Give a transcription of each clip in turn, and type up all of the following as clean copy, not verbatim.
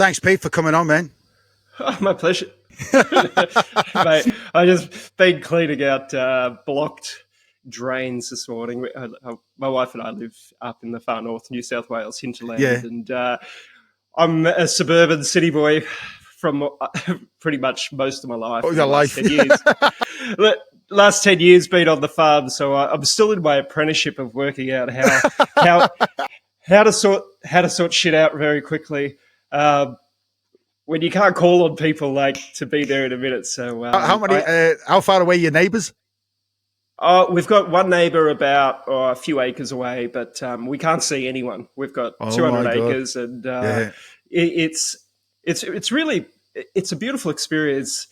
Thanks, Pete, for coming on, man. Oh, my pleasure. Mate, I just been cleaning out blocked drains this morning. My wife and I live up in the far north, New South Wales Yeah. hinterland, and I'm a suburban city boy from pretty much most of my life Oh, in the your last life. 10 years. Last 10 years been on the farm, so I'm still in my apprenticeship of working out how how to sort shit out very quickly. Um, when you can't call on people like to be there in a minute. So How many? How far away are your neighbours? we've got one neighbour about a few acres away, but we can't see anyone. We've got Oh 200 my god. acres, and Yeah. it's it's really it's a beautiful experience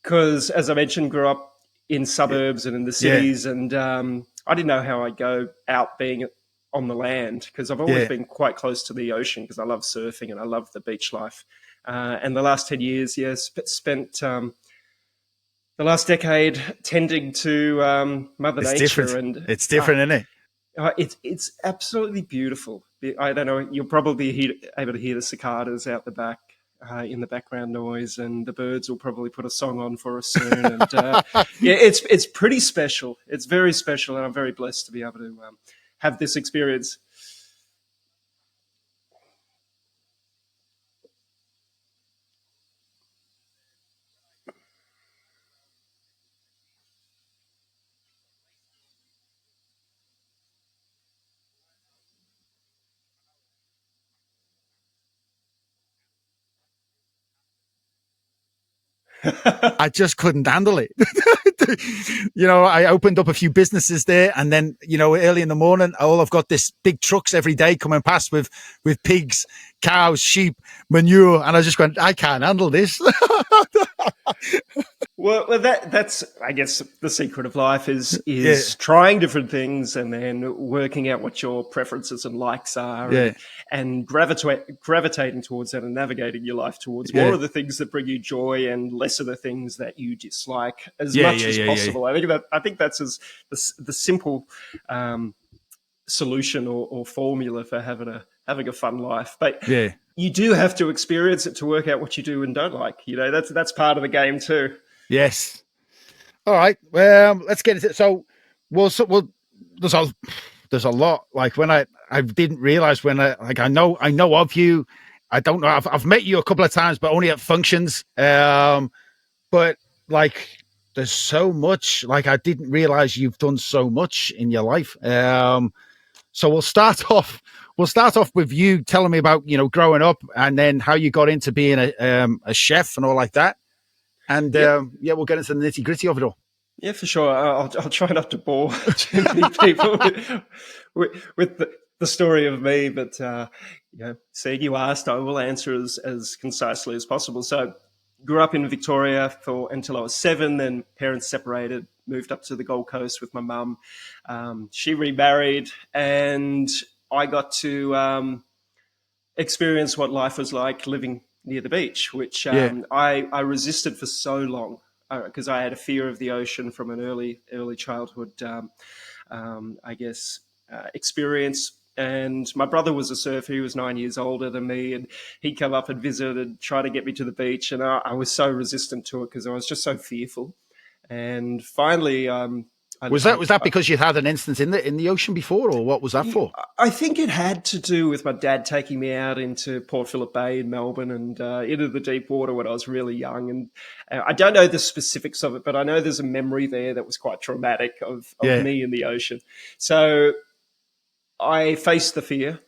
because, as I mentioned, grew up in suburbs and in the Yeah. cities, and I didn't know how I'd go out being on the land because I've always Yeah. been quite close to the ocean because I love surfing and I love the beach life. And the last 10 years, spent the last decade tending to Mother It's Nature, different. and It's different, isn't it? it's absolutely beautiful. I don't know, you'll probably able to hear the cicadas out the back in the background noise, and the birds will probably put a song on for us soon. And yeah, it's pretty special. It's very special, and I'm very blessed to be able to have this experience. I just couldn't handle it. I opened up a few businesses there, and then, early in the morning, I've got this big trucks every day coming past with pigs, cows, sheep, manure, and I just went, I can't handle this. Well, that's I guess the secret of life is Yeah, trying different things and then working out what your preferences and likes are, yeah, and gravitating towards that and navigating your life towards more yeah, of the things that bring you joy and less of the things that you dislike as yeah, much yeah, as yeah, yeah, possible. I think that's the simple um, solution or formula for having a fun life, but. yeah. You do have to experience it to work out what you do and don't like. That's part of the game too. Yes. All right. Well, let's get into it. So, there's a there's a lot. Like when I didn't realize when I know of you. I don't know. I've met you a couple of times, but only at functions. But like, there's so much. Like I didn't realize you've done so much in your life. So we'll start off. We'll start off with you telling me about growing up, and then how you got into being a chef and all like that. And Yep. yeah, we'll get into the nitty gritty of it all. Yeah, for sure. I'll try not to bore too many people with the story of me, but seeing you asked, I will answer as concisely as possible. So, grew up in Victoria for until I was 7. Then parents separated, moved up to the Gold Coast with my mum. She remarried, and I got to experience what life was like living near the beach, which Yeah, I resisted for so long because I had a fear of the ocean from an early childhood, I guess, experience. And my brother was a surfer. He was 9 years older than me, and he'd come up and visit and try to get me to the beach. And I was so resistant to it because I was just so fearful. And finally, was that because you had an instance in the ocean before, or what was that for? I think it had to do with my dad taking me out into Port Phillip Bay in Melbourne and into the deep water when I was really young. And I don't know the specifics of it, but I know there's a memory there that was quite traumatic of Yeah, me in the ocean. So I faced the fear,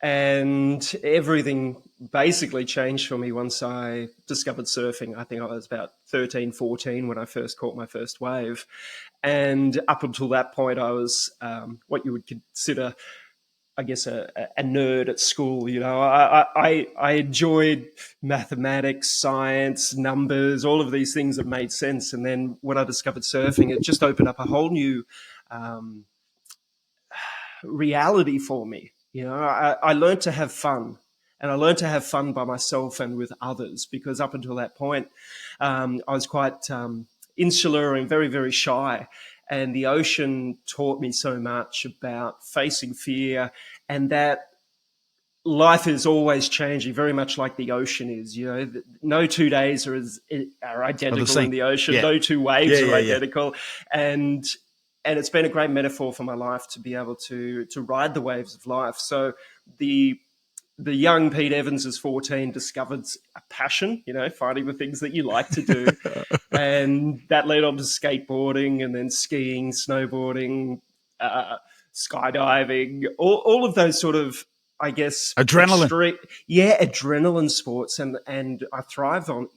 and everything basically changed for me once I discovered surfing. I think I was about 13, 14 when I first caught my first wave. And up until that point, I was what you would consider, I guess, a nerd at school. I enjoyed mathematics, science, numbers, all of these things that made sense. And then when I discovered surfing, it just opened up a whole new um, reality for me. I learned to have fun, and I learned to have fun by myself and with others, because up until that point, I was quite insular and very, very shy. And the ocean taught me so much about facing fear, and that life is always changing, very much like the ocean is. No 2 days are Are the identical in same. the ocean. Yeah. No two Yeah. waves are Yeah. Yeah. identical, and it's been a great metaphor for my life to be able to ride the waves of life. So the young Pete Evans is 14, discovered a passion, finding the things that you like to do. And that led on to skateboarding and then skiing, snowboarding, skydiving, all of those sort of, I guess, Adrenaline. adrenaline sports. And I thrive on.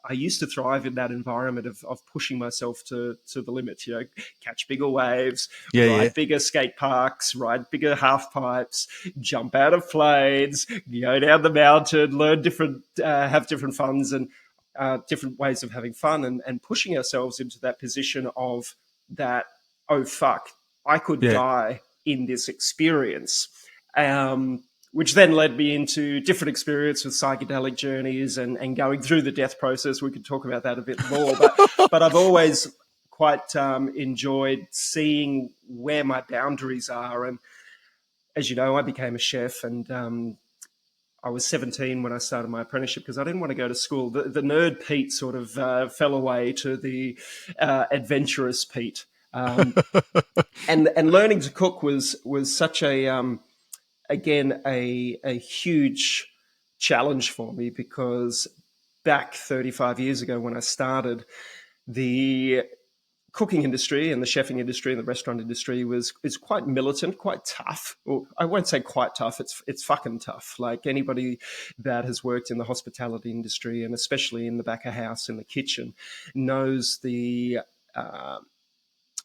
I used to thrive in that environment of pushing myself to the limit, catch bigger waves, Yeah. Yeah. ride bigger skate parks, ride bigger half pipes, jump out of planes, go down the mountain, learn different, have different funs and different ways of having fun and pushing ourselves into that position of that, oh, fuck, I could Yeah. die in this experience. Which then led me into different experience with psychedelic journeys and going through the death process. We could talk about that a bit more, but I've always quite enjoyed seeing where my boundaries are. And as you know, I became a chef, and I was 17 when I started my apprenticeship because I didn't want to go to school. The nerd Pete sort of fell away to the adventurous Pete. And learning to cook was such a again a huge challenge for me, because back 35 years ago when I started, the cooking industry and the chefing industry and the restaurant industry is quite militant, quite tough. Well, I won't say quite tough. It's fucking tough. Like anybody that has worked in the hospitality industry, and especially in the back of house in the kitchen, knows the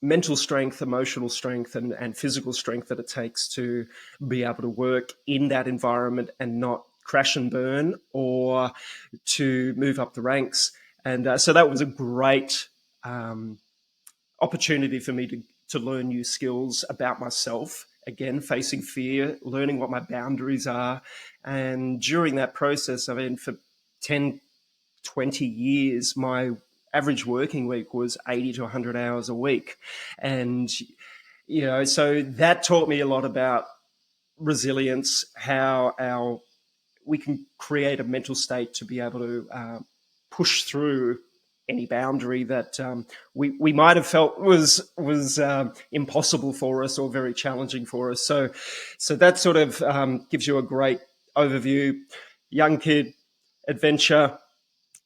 mental strength, emotional strength, and physical strength that it takes to be able to work in that environment and not crash and burn, or to move up the ranks. And so that was a great opportunity for me to learn new skills about myself. Again, facing fear, learning what my boundaries are. And during that process, I mean, for 10, 20 years, my average working week was 80 to 100 hours a week. And, so that taught me a lot about resilience, how we can create a mental state to be able to push through any boundary that we might have felt was impossible for us or very challenging for us. So that sort of gives you a great overview. Young kid, adventure,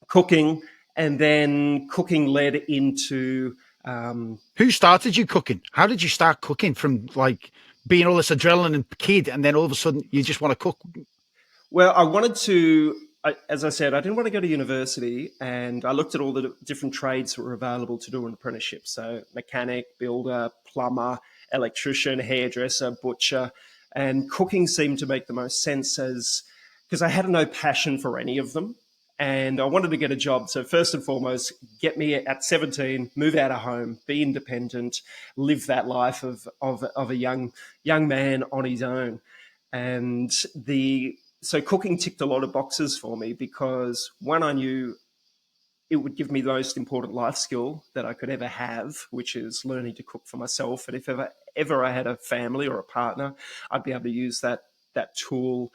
cooking, and then cooking led into. Who started you cooking? How did you start cooking from like being all this adrenaline and kid, and then all of a sudden you just want to cook? Well, I wanted to, as I said, I didn't want to go to university, and I looked at all the different trades that were available to do an apprenticeship. So mechanic, builder, plumber, electrician, hairdresser, butcher, and cooking seemed to make the most sense, as because I had no passion for any of them. And I wanted to get a job. So first and foremost, get me at 17, move out of home, be independent, live that life of a young man on his own. And so cooking ticked a lot of boxes for me, because one, I knew it would give me the most important life skill that I could ever have, which is learning to cook for myself. And if ever I had a family or a partner, I'd be able to use that tool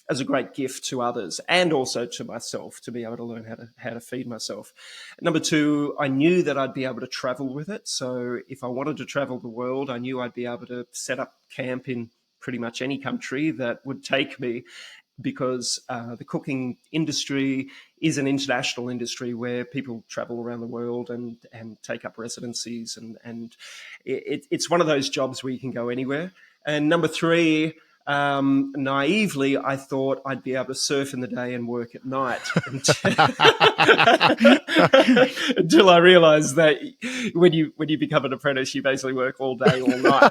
as a great gift to others, and also to myself, to be able to learn how to feed myself. Number two, I knew that I'd be able to travel with it. So if I wanted to travel the world, I knew I'd be able to set up camp in pretty much any country that would take me, because the cooking industry is an international industry where people travel around the world and take up residencies, and it's one of those jobs where you can go anywhere. And number three, naively, I thought I'd be able to surf in the day and work at night until I realized that when you become an apprentice, you basically work all day, all night.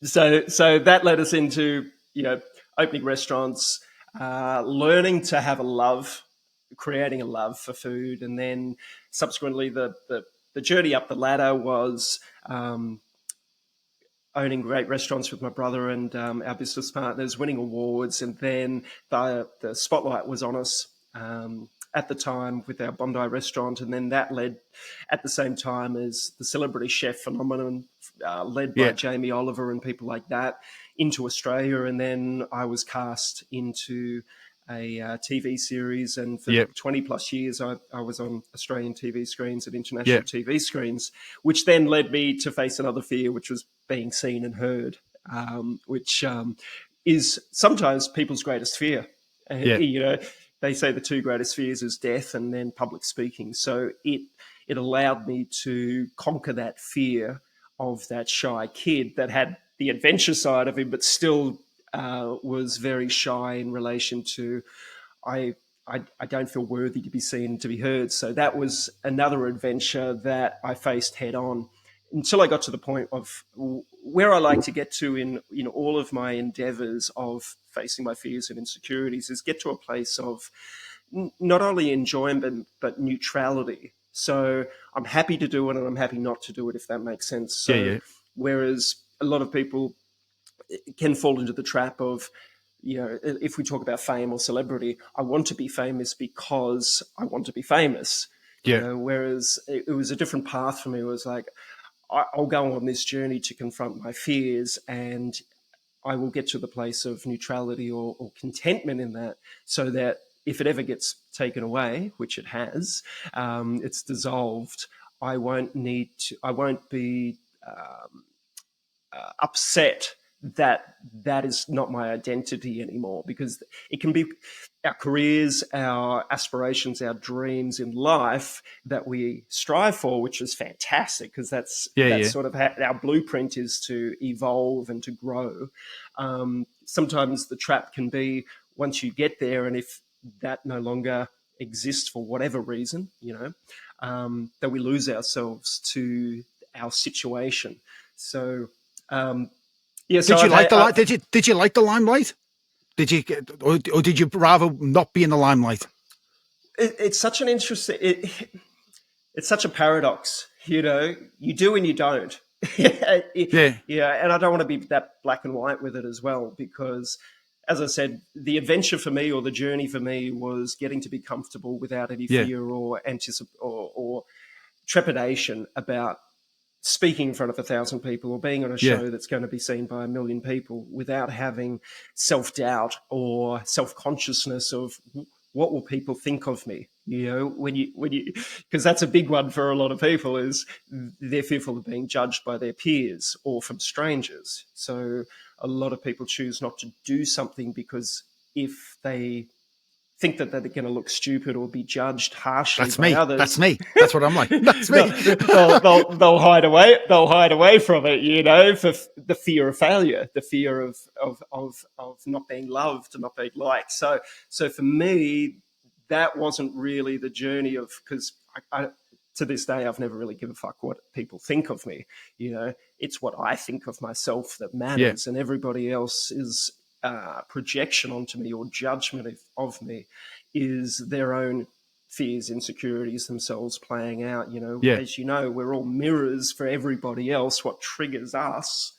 So that led us into opening restaurants, learning to have a love, creating a love for food, and then subsequently the journey up the ladder was owning great restaurants with my brother and our business partners, winning awards, and then the spotlight was on us at the time with our Bondi restaurant, and then that led at the same time as the celebrity chef phenomenon, led by Yeah. Jamie Oliver and people like that, into Australia. And then I was cast into a TV series, and for Yeah. 20 plus years I was on Australian TV screens and Yeah. international TV screens, which then led me to face another fear, which was being seen and heard, which is sometimes people's greatest fear. Yeah. You know, they say the two greatest fears is death and then public speaking. So it allowed me to conquer that fear of that shy kid that had the adventure side of him, but still was very shy in relation to I, I don't feel worthy to be seen, to be heard. So that was another adventure that I faced head on until I got to the point of where I like to get to in all of my endeavors of facing my fears and insecurities is get to a place of not only enjoyment but neutrality. So I'm happy to do it and I'm happy not to do it, if that makes sense. Yeah. So Yeah. whereas a lot of people can fall into the trap of, if we talk about fame or celebrity, I want to be famous because I want to be famous. Yeah. Whereas it was a different path for me. It was like, I'll go on this journey to confront my fears, and I will get to the place of neutrality or contentment in that, so that if it ever gets taken away, which it has, it's dissolved. I won't be upset that that is not my identity anymore, because it can be our careers, our aspirations, our dreams in life that we strive for, which is fantastic, because that's Yeah. that's Yeah. sort of how our blueprint is to evolve and to grow. Sometimes the trap can be once you get there, and if that no longer exists for whatever reason, that we lose ourselves to our situation. So yeah, so Did you I've like had the light? Did you like the limelight? Did you or did you rather not be in the limelight? it's such an interesting. It's such a paradox. You do and you don't. Yeah. Yeah, and I don't want to be that black and white with it as well, because, as I said, the adventure for me, or the journey for me, was getting to be comfortable without any Yeah. fear or or trepidation about speaking in front of 1,000 people or being on a Yeah. show that's going to be seen by 1,000,000 people, without having self-doubt or self-consciousness of what will people think of me. When you because that's a big one for a lot of people, is they're fearful of being judged by their peers or from strangers. So a lot of people choose not to do something because if they think that they're going to look stupid or be judged harshly That's by me. That's others, me. That's what I'm like. That's me. they'll hide away. They'll hide away from it, for the fear of failure, the fear of not being loved, not being liked. So for me, that wasn't really the journey of, because I to this day, I've never really given a fuck what people think of me. It's what I think of myself that Yeah. matters, and everybody else's projection onto me or judgment of me is their own fears, insecurities themselves playing out. Yeah. As you know, we're all mirrors for everybody else. What triggers us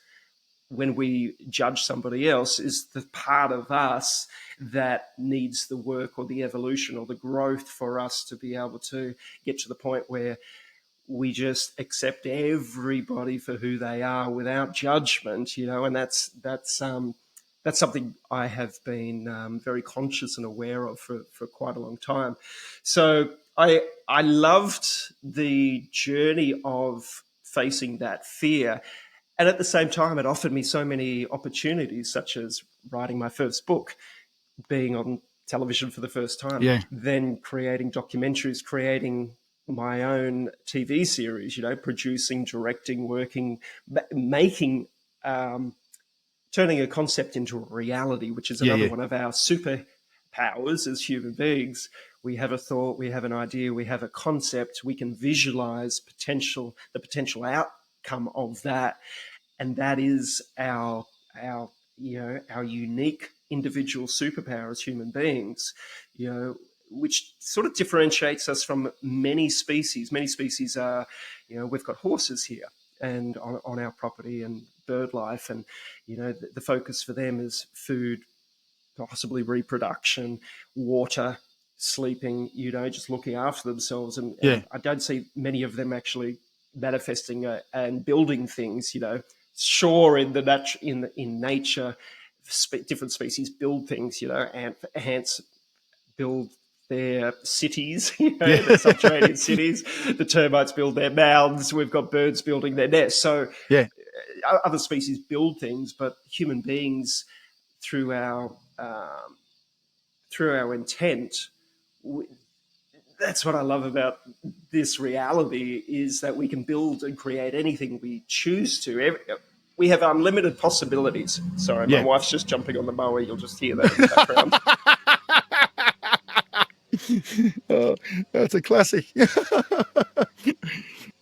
when we judge somebody else is the part of us that needs the work or the evolution or the growth for us to be able to get to the point where we just accept everybody for who they are without judgment, and that's something I have been very conscious and aware of for quite a long time. So I loved the journey of facing that fear. And at the same time, it offered me so many opportunities, such as writing my first book, being on television for the first time, Yeah. then creating documentaries, creating my own TV series, producing, directing, working, making, turning a concept into a reality, which is Yeah. another Yeah. one of our superpowers as human beings. We have a thought, we have an idea, we have a concept, we can visualize the potential outcome of that, and that is our unique individual superpower as human beings, which sort of differentiates us from many species. Many species are, we've got horses here and on our property, and bird life, and the focus for them is food, possibly reproduction, water, sleeping, just looking after themselves. Yeah. And I don't see many of them actually manifesting and building things. Sure, in nature, different species build things. Ants build their cities, Yeah. their subterranean cities. The termites build their mounds. We've got birds building their nests. So Yeah. other species build things, but human beings, through our intent, that's what I love about this reality, is that we can build and create anything we choose to. We have unlimited possibilities. Sorry, my Yeah. wife's just jumping on the mower. You'll just hear that in the background. Oh, that's a classic.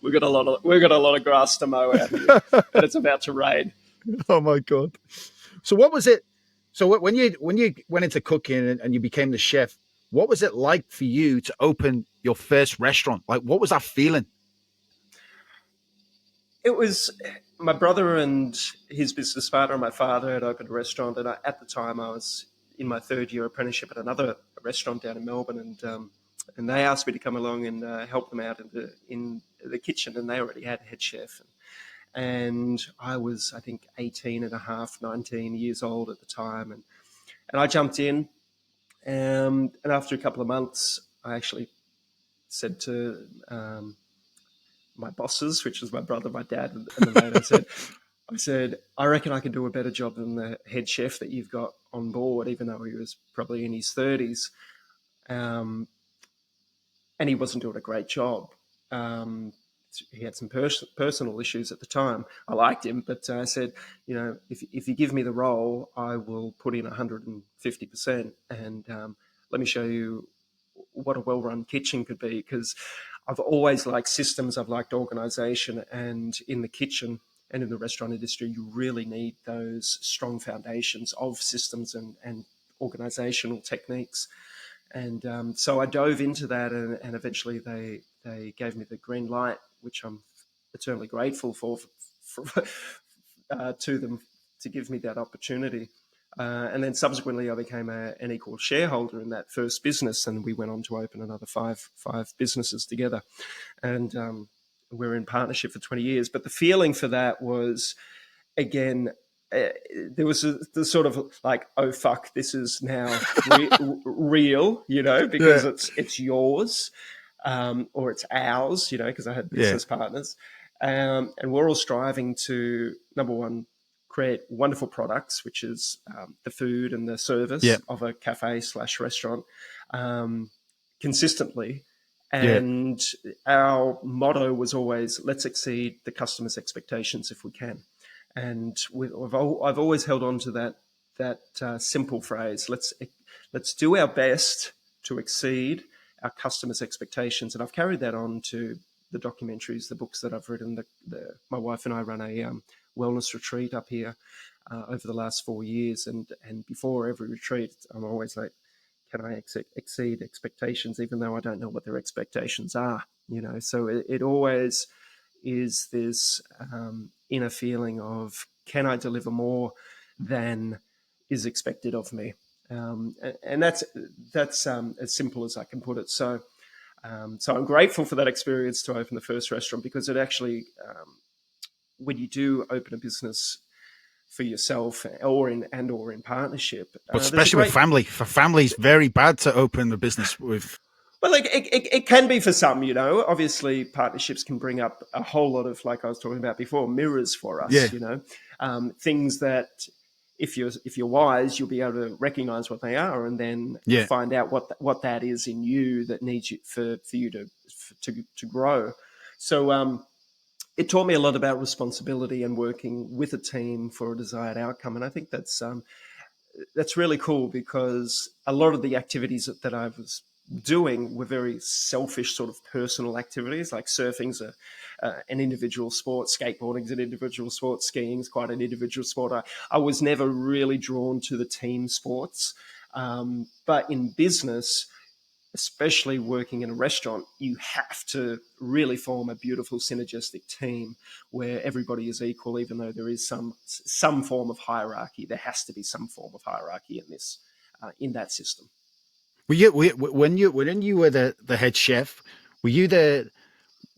We've got a lot of grass to mow out here, and it's about to rain. Oh my god. So what was it? So when you went into cooking and you became the chef, what was it like for you to open your first restaurant? Like, what was that feeling? It was my brother and his business partner and my father had opened a restaurant, and at the time I was in my third year apprenticeship at another restaurant down in Melbourne, and they asked me to come along and help them out in the kitchen, and they already had a head chef. And I was, I think, 18 and a half, 19 years old at the time, and I jumped in, and after a couple of months, I actually said to my bosses, which was my brother, my dad, and the mate, I said, I reckon I can do a better job than the head chef that you've got on board, even though he was probably in his 30s. Um, and he wasn't doing a great job. He had some personal issues at the time. I liked him, but I said, if you give me the role, I will put in 150%, and let me show you what a well-run kitchen could be, because I've always liked systems, I've liked organisation, and in the kitchen and in the restaurant industry, you really need those strong foundations of systems and organisational techniques. And so I dove into that, and eventually they gave me the green light, which I'm eternally grateful for to them, to give me that opportunity. And then subsequently, I became an equal shareholder in that first business, and we went on to open another five businesses together. And we're in partnership for 20 years. But the feeling for that was, again, there was the sort of like, oh fuck, this is now real, because Yeah. it's yours, or it's ours, because I had Yeah. business partners, and we're all striving to, number one, create wonderful products, which is the food and the Yeah. service of a cafe/restaurant, consistently. Yeah. And our motto was always, let's exceed the customer's expectations if we can. And I've always held on to that simple phrase. Let's do our best to exceed our customers' expectations. And I've carried that on to the documentaries, the books that I've written. My wife and I run a wellness retreat up here over the last 4 years, and before every retreat, I'm always like, can I exceed expectations, even though I don't know what their expectations are? So it always is this inner feeling of, can I deliver more than is expected of me? And that's as simple as I can put it. So I'm grateful for that experience to open the first restaurant, because it actually, when you do open a business for yourself or in partnership, But there's a especially with great. family, for family, it's very bad to open a business with. Well, like it can be for some, Obviously, partnerships can bring up a whole lot of, like I was talking about before, mirrors for us. Yeah. Things that, if you're wise, you'll be able to recognize what they are, and then Yeah. find out what that is in you that needs you for you to grow. So it taught me a lot about responsibility and working with a team for a desired outcome, and I think that's really cool, because a lot of the activities that I was doing were very selfish, sort of personal activities. Like surfing's an individual sport, skateboarding's an individual sport, skiing's quite an individual sport. I was never really drawn to the team sports. But in business, especially working in a restaurant, you have to really form a beautiful synergistic team where everybody is equal, even though there is some form of hierarchy. There has to be some form of hierarchy in that system. When you were the head chef, were you the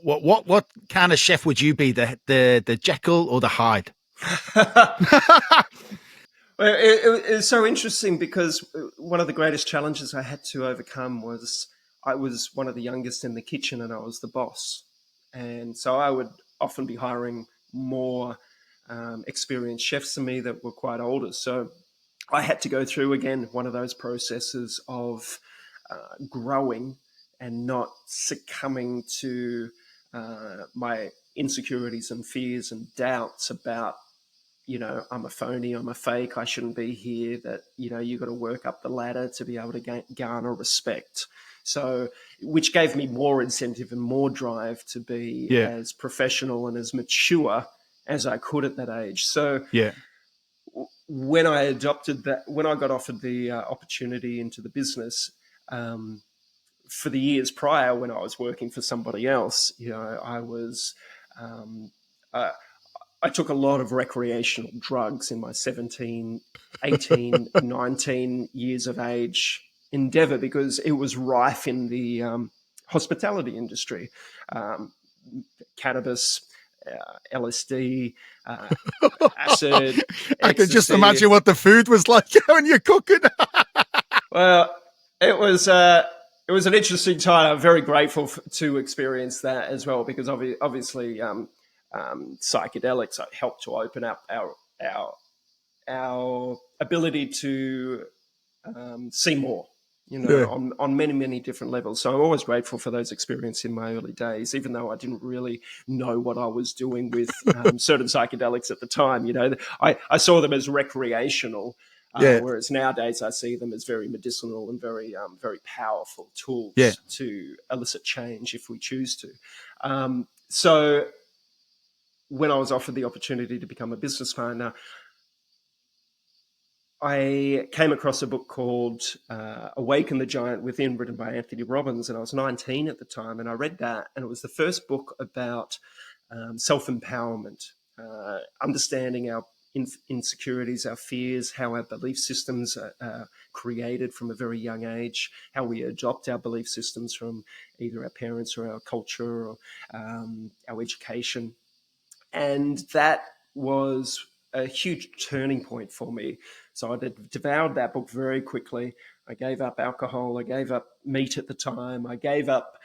what kind of chef would you be? The Jekyll or the Hyde? Well, it's so interesting because one of the greatest challenges I had to overcome was I was one of the youngest in the kitchen and I was the boss. And so I would often be hiring more experienced chefs than me that were quite older. So I had to go through again one of those processes of growing and not succumbing to my insecurities and fears and doubts about, I'm a phony, I'm a fake, I shouldn't be here, that, you've got to work up the ladder to be able to garner respect. So, which gave me more incentive and more drive to be Yeah, as professional and as mature as I could at that age. So, yeah, when I adopted that, when I got offered the opportunity into the business, for the years prior when I was working for somebody else, I was, um, uh, I took a lot of recreational drugs in my 17, 18, 19 years of age endeavor because it was rife in the hospitality industry. Um, Cannabis, LSD, acid, I can just ecstasy. imagine what the food was like when you're cooking. Well, it was it was an interesting time. I'm very grateful to experience that as well because obviously psychedelics helped to open up our our ability to see more. Yeah. On many different levels. So I'm always grateful for those experiences in my early days, even though I didn't really know what I was doing with certain psychedelics at the time. I saw them as recreational, Yeah, whereas nowadays I see them as very medicinal and very powerful yeah. tools to elicit change if we choose to. So when I was offered the opportunity to become a business partner, I came across a book called Awaken the Giant Within, written by Anthony Robbins, and I was 19 at the time. And I read that, and it was the first book about self empowerment, understanding our insecurities, our fears, how our belief systems are created from a very young age, how we adopt our belief systems from either our parents or our culture or our education. And that was a huge turning point for me. So I devoured that book very quickly. I gave up alcohol. I gave up meat at the time. I gave up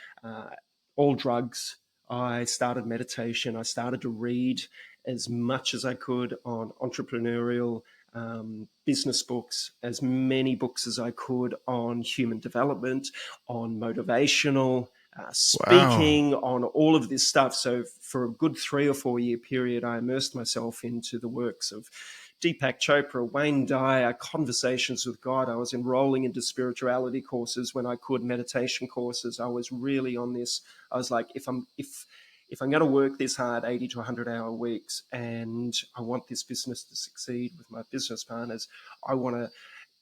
all drugs. I started meditation. I started to read as much as I could on entrepreneurial business books, as many books as I could on human development, on motivational, Wow. speaking, on all of this stuff. So for a good 3 or 4 year period, I immersed myself into the works of Deepak Chopra, Wayne Dyer, conversations with God. I was enrolling into spirituality courses when I could, meditation courses. I was really on this. I was like, if I'm going to work this hard, 80 to 100-hour weeks, and I want this business to succeed with my business partners, I want to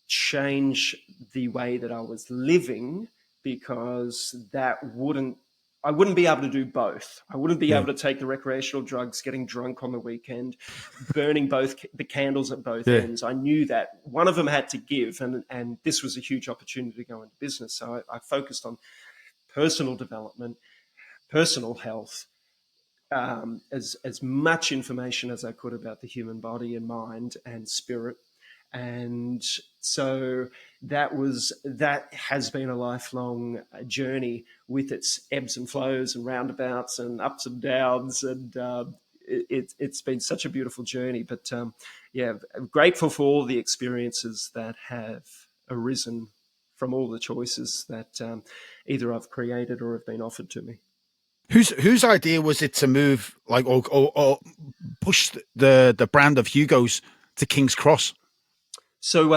change the way that I was living because I wouldn't be able to do both. I wouldn't be Yeah. able to take the recreational drugs, getting drunk on the weekend, burning both the candles at both Yeah. ends. I knew that one of them had to give, and this was a huge opportunity to go into business. So I focused on personal development, personal health, as much information as I could about the human body and mind and spirit. And so that has been a lifelong journey with its ebbs and flows and roundabouts and ups and downs, and it's been such a beautiful journey. But yeah, I'm grateful for all the experiences that have arisen from all the choices that either I've created or have been offered to me. Whose idea was it to move like or push the brand of Hugo's to King's Cross? So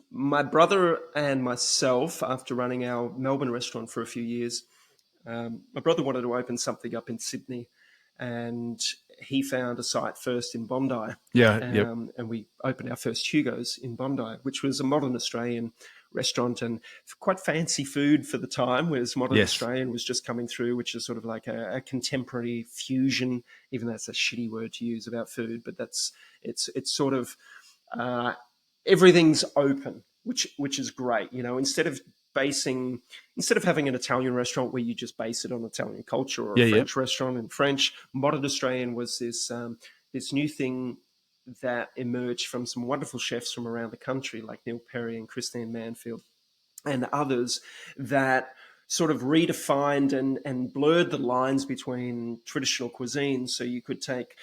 my brother and myself, after running our Melbourne restaurant for a few years, my brother wanted to open something up in Sydney, and he found a site first in Bondi, Yeah. Yep. and we opened our first Hugo's in Bondi, which was a modern Australian restaurant and quite fancy food for the time, whereas modern Yes. Australian was just coming through, which is sort of like a contemporary fusion, even though that's a shitty word to use about food, but it's sort of uh, everything's open, which is great. Instead of basing, instead of having an Italian restaurant where you just base it on Italian culture, or a Yeah, yeah, French restaurant in French, modern Australian was this new thing that emerged from some wonderful chefs from around the country, like Neil Perry and Christine Manfield and others, that sort of redefined and blurred the lines between traditional cuisine. So you could take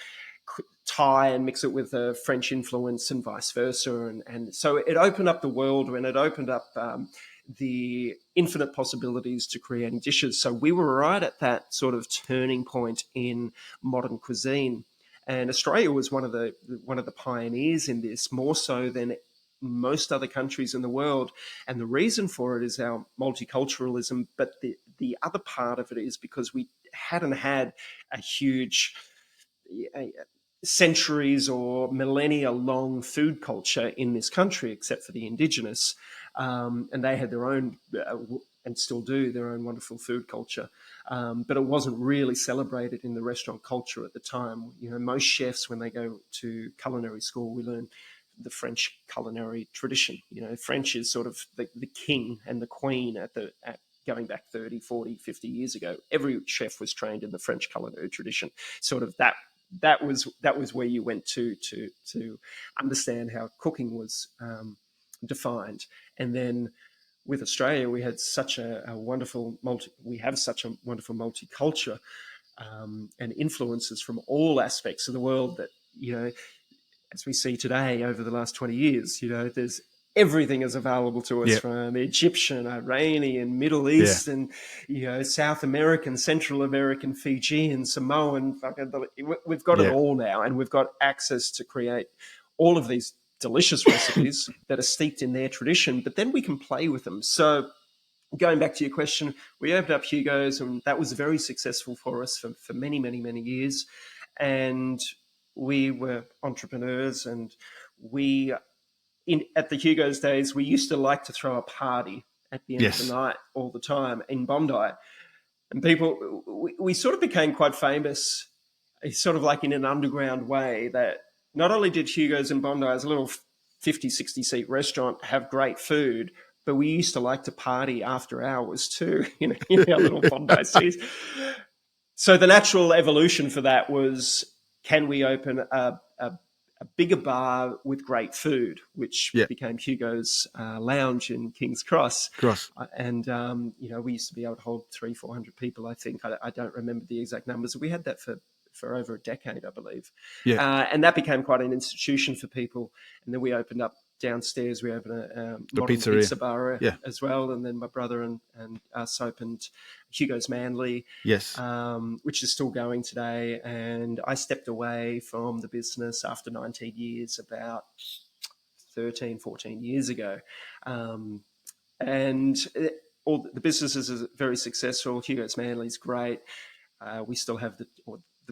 Thai and mix it with a French influence and vice versa. And so it opened up the world, and it opened up the infinite possibilities to creating dishes. So we were right at that sort of turning point in modern cuisine. And Australia was one of the pioneers in this, more so than most other countries in the world. And the reason for it is our multiculturalism. But the other part of it is because we hadn't had a huge centuries or millennia long food culture in this country, except for the indigenous. And they had their own, and still do, their own wonderful food culture. But it wasn't really celebrated in the restaurant culture at the time. You know, most chefs, when they go to culinary school, we learn the French culinary tradition. You know, French is sort of the king and the queen at going back 30, 40, 50 years ago. Every chef was trained in the French culinary tradition. Sort of that was where you went to understand how cooking was defined. And then with Australia, we had such a wonderful multiculture and influences from all aspects of the world that, you know, as we see today over the last 20 years, you know, there's everything is available to us, from Egyptian, Iranian, Middle Eastern, you know, South American, Central American, Fijian, Samoan. We've got it all now, and we've got access to create all of these delicious recipes that are steeped in their tradition, but then we can play with them. So going back to your question, we opened up Hugo's, and that was very successful for us for many, many, many years. And we were entrepreneurs, and at the Hugo's days, we used to like to throw a party at the end of the night all the time in Bondi. And we sort of became quite famous, sort of like in an underground way, that not only did Hugo's in Bondi, as a little 50, 60 seat restaurant, have great food, but we used to like to party after hours too, in our little Bondi seats. So the natural evolution for that was, can we open a bigger bar with great food, which became Hugo's Lounge in King's Cross. And, we used to be able to hold 300-400 people, I think. I don't remember the exact numbers. We had that for over a decade, I believe. And that became quite an institution for people. And then we opened up downstairs. We opened a modern pizza bar as well. And then my brother and us opened Hugo's Manly, which is still going today. And I stepped away from the business after 19 years, about 13, 14 years ago. And all the businesses are very successful. Hugo's Manly is great. We still have the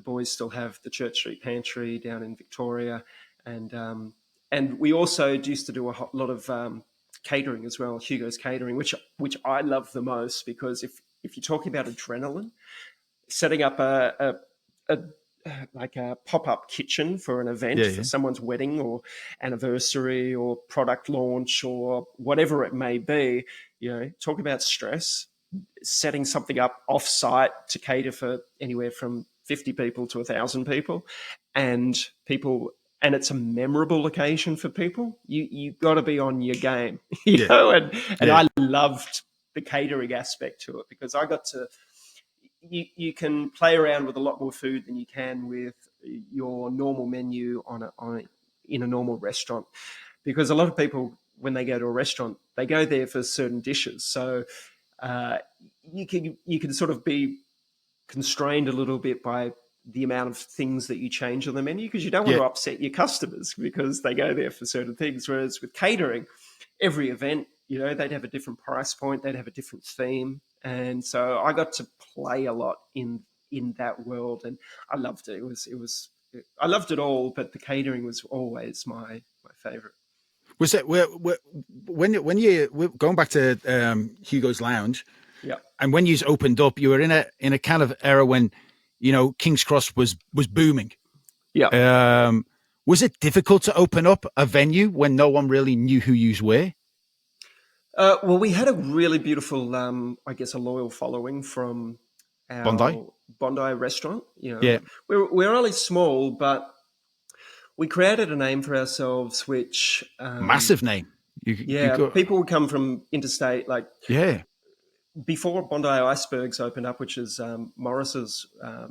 boys still have the Church Street Pantry down in Victoria. And we also used to do a lot of catering as well, Hugo's Catering, which I love the most, because if you're talking about adrenaline, setting up a pop-up kitchen for an event, for someone's wedding or anniversary or product launch or whatever it may be, talk about stress, setting something up off-site to cater for anywhere from 50 people to 1,000 people, and it's a memorable occasion for people. You got to be on your game, you know. And I loved the catering aspect to it, because I got to. You can play around with a lot more food than you can with your normal menu in a normal restaurant, because a lot of people, when they go to a restaurant, they go there for certain dishes. So you can sort of be constrained a little bit by the amount of things that you change on the menu, because you don't want to upset your customers because they go there for certain things. Whereas with catering, every event, they'd have a different price point, they'd have a different theme. And so I got to play a lot in that world, and I loved it. I loved it all, but the catering was always my favorite. Was it when you going back to Hugo's Lounge? Yeah. And when you opened up, you were in a kind of era when, King's Cross was booming. Yeah. Was it difficult to open up a venue when no one really knew who you were? Well, we had a really beautiful, I guess, a loyal following from Bondi. our Bondi restaurant. Yeah, We're only small, but we created a name for ourselves, which, massive name. You yeah, go. people would come from interstate, like Yeah, before Bondi Icebergs opened up, which is Morris's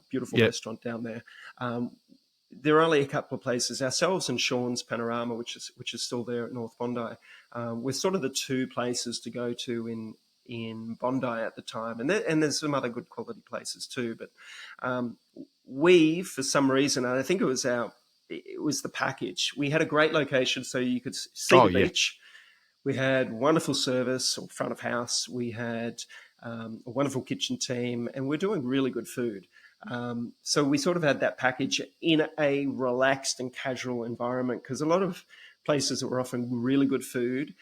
beautiful yeah, restaurant down there. Um, there are only a couple of places, ourselves and Sean's Panorama, which is still there at North Bondi. We're sort of the two places to go to in Bondi at the time, and there's some other good quality places too. But we, for some reason, and I think it was the package. We had a great location, so you could see oh the yeah, beach. We had wonderful service or front of house. We had a wonderful kitchen team, and we're doing really good food. So we sort of had that package in a relaxed and casual environment, because a lot of places that were offering really good food,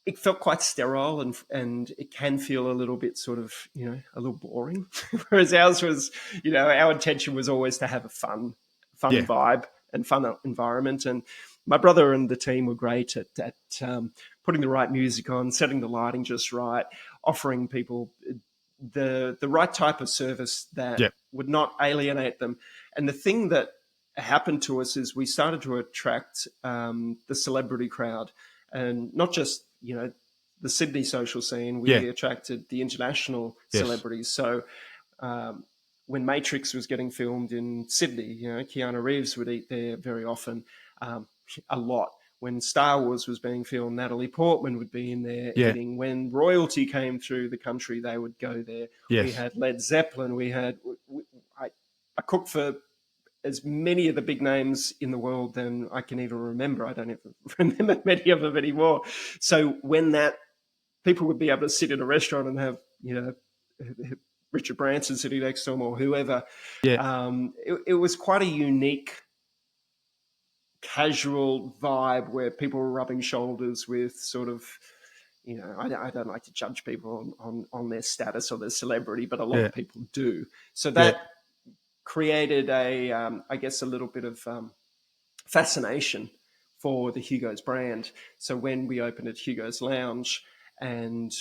it felt quite sterile, and it can feel a little bit sort of, a little boring. Whereas ours was, our intention was always to have a fun yeah, vibe and fun environment. And my brother and the team were great at putting the right music on, setting the lighting just right, offering people the right type of service that yeah, would not alienate them. And the thing that happened to us is we started to attract the celebrity crowd, and not just the Sydney social scene. yeah. We attracted the international Yes, celebrities. So um, when Matrix was getting filmed in Sydney, Keanu Reeves would eat there very often, a lot. When Star Wars was being filmed, Natalie Portman would be in there yeah, eating. When royalty came through the country, they would go there. We yes, had Led Zeppelin. I, I cooked for as many of the big names in the world than I can even remember. I don't even remember many of them anymore. So when that people would be able to sit in a restaurant and have, Richard Branson sitting next to them or whoever, yeah, it was quite a unique casual vibe where people were rubbing shoulders with sort of, I don't like to judge people on their status or their celebrity, but a lot yeah, of people do. So yeah, that created I guess, a little bit of fascination for the Hugo's brand. So when we opened at Hugo's Lounge, and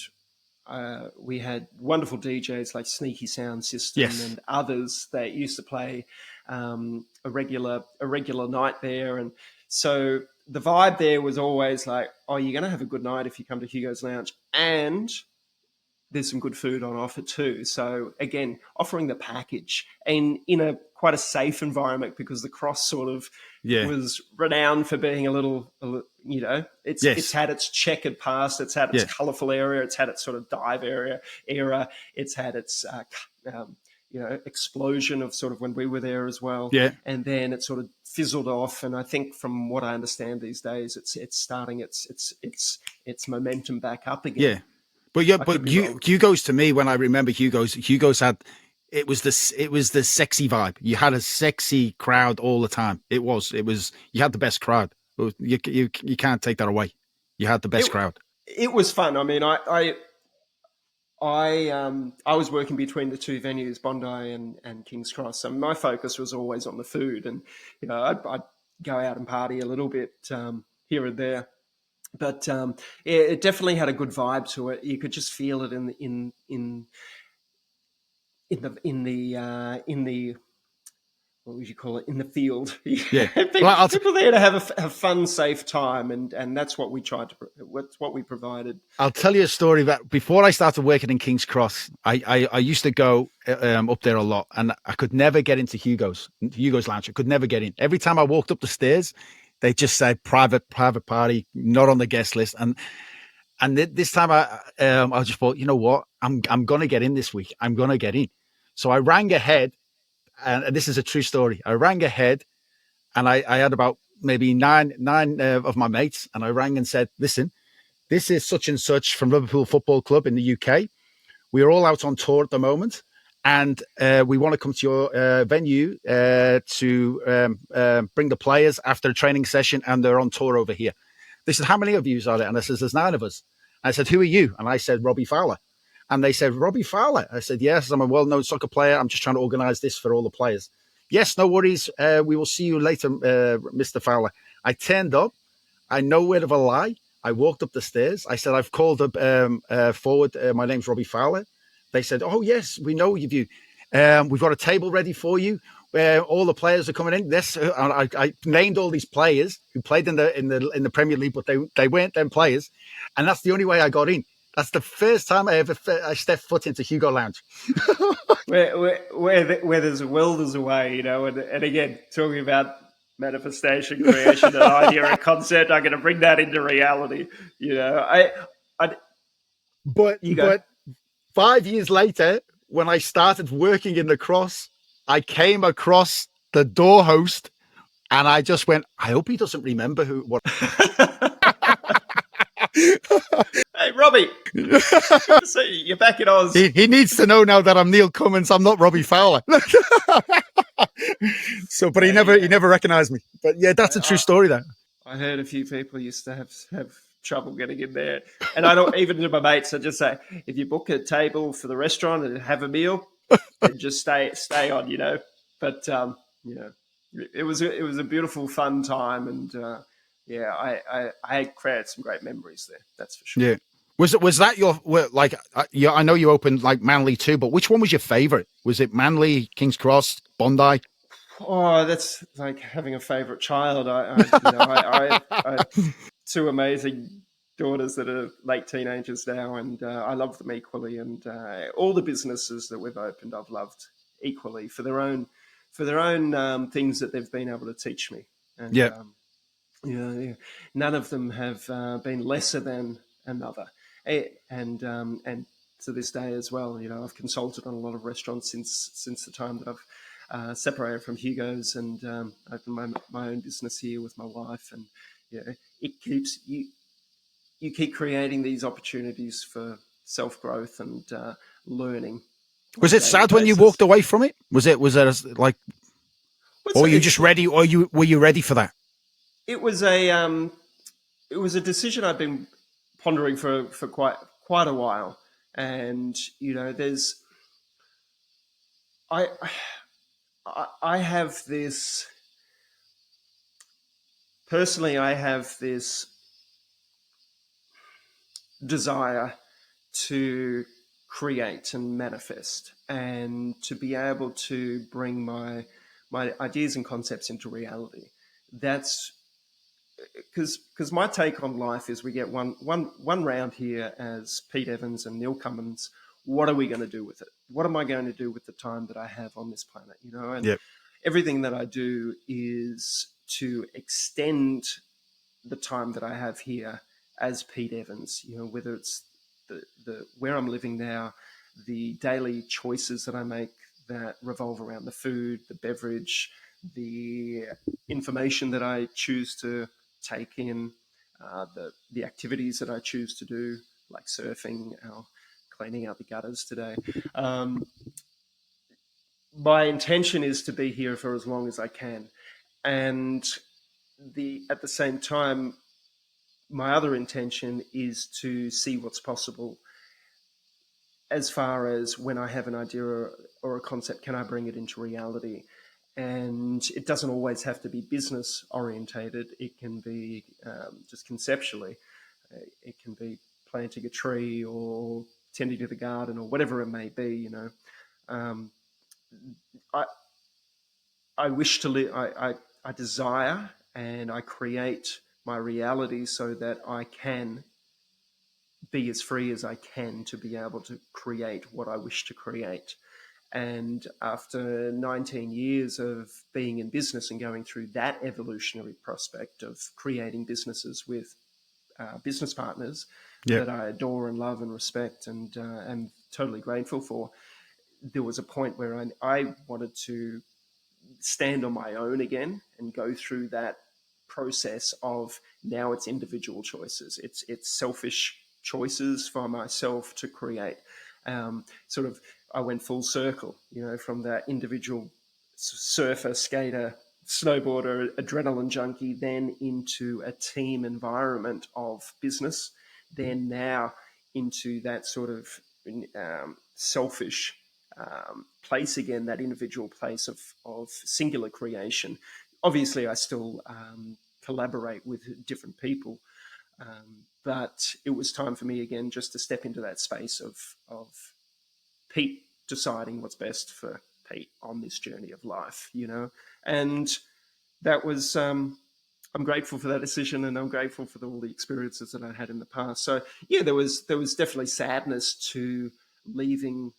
we had wonderful DJs like Sneaky Sound System yes, and others that used to play a regular night there. And so the vibe there was always like, oh, you're going to have a good night if you come to Hugo's Lounge, and there's some good food on offer too. So again, offering the package, and in a quite a safe environment, because the Cross sort of yeah, was renowned for being a little, it's yes, had its checkered past, it's had its yeah, colourful era, it's had its sort of dive era, it's had its explosion of sort of when we were there as well, yeah, and then it sort of fizzled off. And I think, from what I understand these days, it's starting its momentum back up again. yeah. But yeah, I could but be wrong. Hugo's, to me, when I remember Hugo's had, it was the sexy vibe. You had a sexy crowd all the time. It was you had the best crowd. You can't take that away. You had the It best crowd. it was fun. I mean, I was working between the two venues, Bondi and King's Cross, so my focus was always on the food, and I'd go out and party a little bit here and there. But yeah, it definitely had a good vibe to it. You could just feel it in the what would you call it, in the field. Yeah. Well, People there to have a fun, safe time, and that's what we tried to. What's what we provided. I'll tell you a story that before I started working in King's Cross, I used to go up there a lot, and I could never get into Hugo's Lounge. I could never get in. Every time I walked up the stairs, they just said private party, not on the guest list. And this time I just thought, you know what, I'm gonna get in this week. I'm gonna get in. So I rang ahead, and this is a true story. I rang ahead, and I had about maybe nine of my mates, and I rang and said, listen, this is such and such from Liverpool Football Club in the UK. We're all out on tour at the moment, and we want to come to your venue to bring the players after a training session, and they're on tour over here. They said, how many of you are there? And I said, there's 9 of us. I said, who are you? And I said, Robbie Fowler. And they said, Robbie Fowler? I said, yes, I'm a well-known soccer player. I'm just trying to organize this for all the players. Yes, no worries. We will see you later, Mr. Fowler. I turned up. I know where of a lie. I walked up the stairs. I said, I've called up forward. My name's Robbie Fowler. They said, oh, yes, we know you. We've got a table ready for you. All the players are coming in. This, I named all these players who played in the Premier League, but they weren't them players, and that's the only way I got in. That's the first time I stepped foot into Hugo Lounge. where there's a will, there's a way, and again, talking about manifestation, creation, an idea, a concept, I'm going to bring that into reality. I But you go. 5 years later, when I started working in the cross, I came across the door host, and I just went, I hope he doesn't remember what. Hey, Robbie, good to see you. You're back in Oz. He needs to know now that I'm Neil Cummins. I'm not Robbie Fowler. So, but he never recognized me. But yeah, that's a true story. That I heard a few people used to have trouble getting in there, and I don't even to my mates. I just say, if you book a table for the restaurant and have a meal, then just stay on. But it was a beautiful, fun time, and I created some great memories there. That's for sure. Yeah. Was that your like? Yeah, I know you opened like Manly too, but which one was your favorite? Was it Manly, King's Cross, Bondi? Oh, that's like having a favorite child. I two amazing daughters that are late teenagers now, and I love them equally. And all the businesses that we've opened, I've loved equally for their own things that they've been able to teach me. And Yeah. None of them have been lesser than another. And to this day as well, I've consulted on a lot of restaurants since the time that I've separated from Hugo's and opened my own business here with my wife. And it keeps you keep creating these opportunities for self growth and learning. Was it sad when you walked away from it? Was it like, or were you just ready, or were you ready for that? It was a decision I've been pondering for quite a while, and there's I have this personally. I have this desire to create and manifest, and to be able to bring my ideas and concepts into reality. That's because my take on life is we get one round here as Pete Evans and Neil Cummins. What are we going to do with it? What am I going to do with the time that I have on this planet? And Yep. everything that I do is to extend the time that I have here as Pete Evans. Whether it's the where I'm living now, the daily choices that I make that revolve around the food, the beverage, the information that I choose to take in, the activities that I choose to do, like surfing, or cleaning out the gutters today. My intention is to be here for as long as I can, and at the same time, my other intention is to see what's possible. As far as when I have an idea or a concept, can I bring it into reality? And it doesn't always have to be business orientated. It can be just conceptually. It can be planting a tree or tending to the garden or whatever it may be. I wish to live. I desire and I create my reality so that I can be as free as I can to be able to create what I wish to create. And after 19 years of being in business and going through that evolutionary prospect of creating businesses with business partners that I adore and love and respect and am totally grateful for, there was a point where I wanted to stand on my own again and go through that process of, now it's individual choices. It's selfish choices for myself to create. Sort of, I went full circle, from that individual surfer, skater, snowboarder, adrenaline junkie, then into a team environment of business, then now into that sort of selfish place again, that individual place of singular creation. Obviously, I still collaborate with different people, But it was time for me again just to step into that space of Pete deciding what's best for Pete on this journey of life, and that was. I'm grateful for that decision, and I'm grateful for all the experiences that I had in the past. So yeah, there was definitely sadness to leaving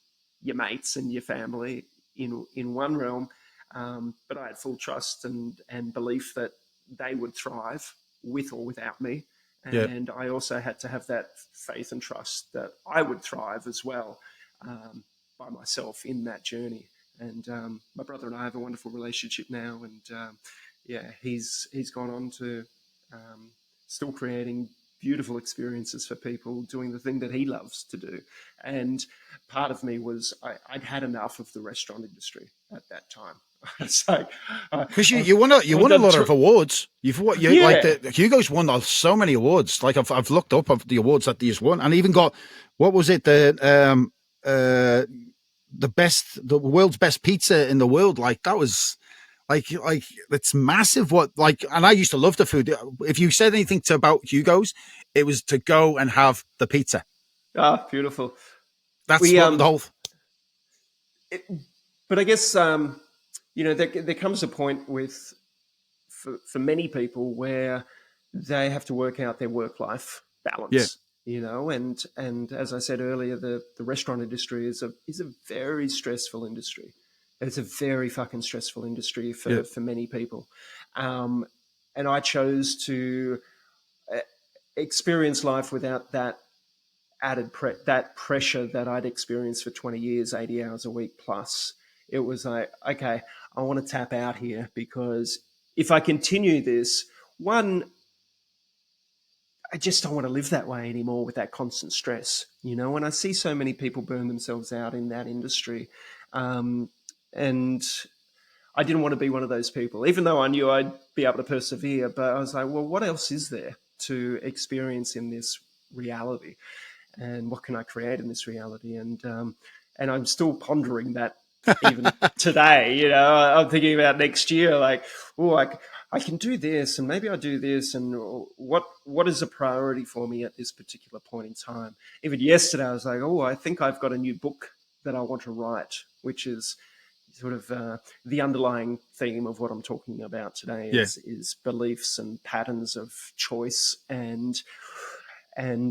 your mates and your family in one realm, but I had full trust and belief that they would thrive with or without me, Yeah. and I also had to have that faith and trust that I would thrive as well, by myself in that journey. And my brother and I have a wonderful relationship now, and yeah, he's gone on to still creating beautiful experiences for people, doing the thing that he loves to do. And part of me was I'd had enough of the restaurant industry at that time. So Because you won a lot of awards. Like yeah. the Hugo's won so many awards. Like I've looked up of the awards that he's won, and even got, what was it, the world's best pizza in the world. Like that was like it's massive. And I used to love the food. If you said anything about Hugo's, it was to go and have the pizza. Beautiful. That's We what the whole. it, but I guess there comes a point with for many people where they have to work out their work life Yeah, balance. And as I said earlier, the restaurant industry is a very stressful industry. It's a very fucking stressful industry yeah, for many people, um, and I chose to uh, experience life without that that pressure that I'd experienced for 20 years, 80 hours a week plus. It was like, okay, I want to tap out here, because if I continue this, one, I just don't want to live that way anymore with that constant stress, and I see so many people burn themselves out in that industry. And I didn't want to be one of those people, even though I knew I'd be able to persevere. But I was like, well, what else is there to experience in this reality? And what can I create in this reality? And I'm still pondering that even today. I'm thinking about next year, like, oh, I can do this, and maybe I do this, and what is a priority for me at this particular point in time? Even yesterday, I was like, oh, I think I've got a new book that I want to write, which is sort of the underlying theme of what I'm talking about today yeah, is beliefs and patterns of choice and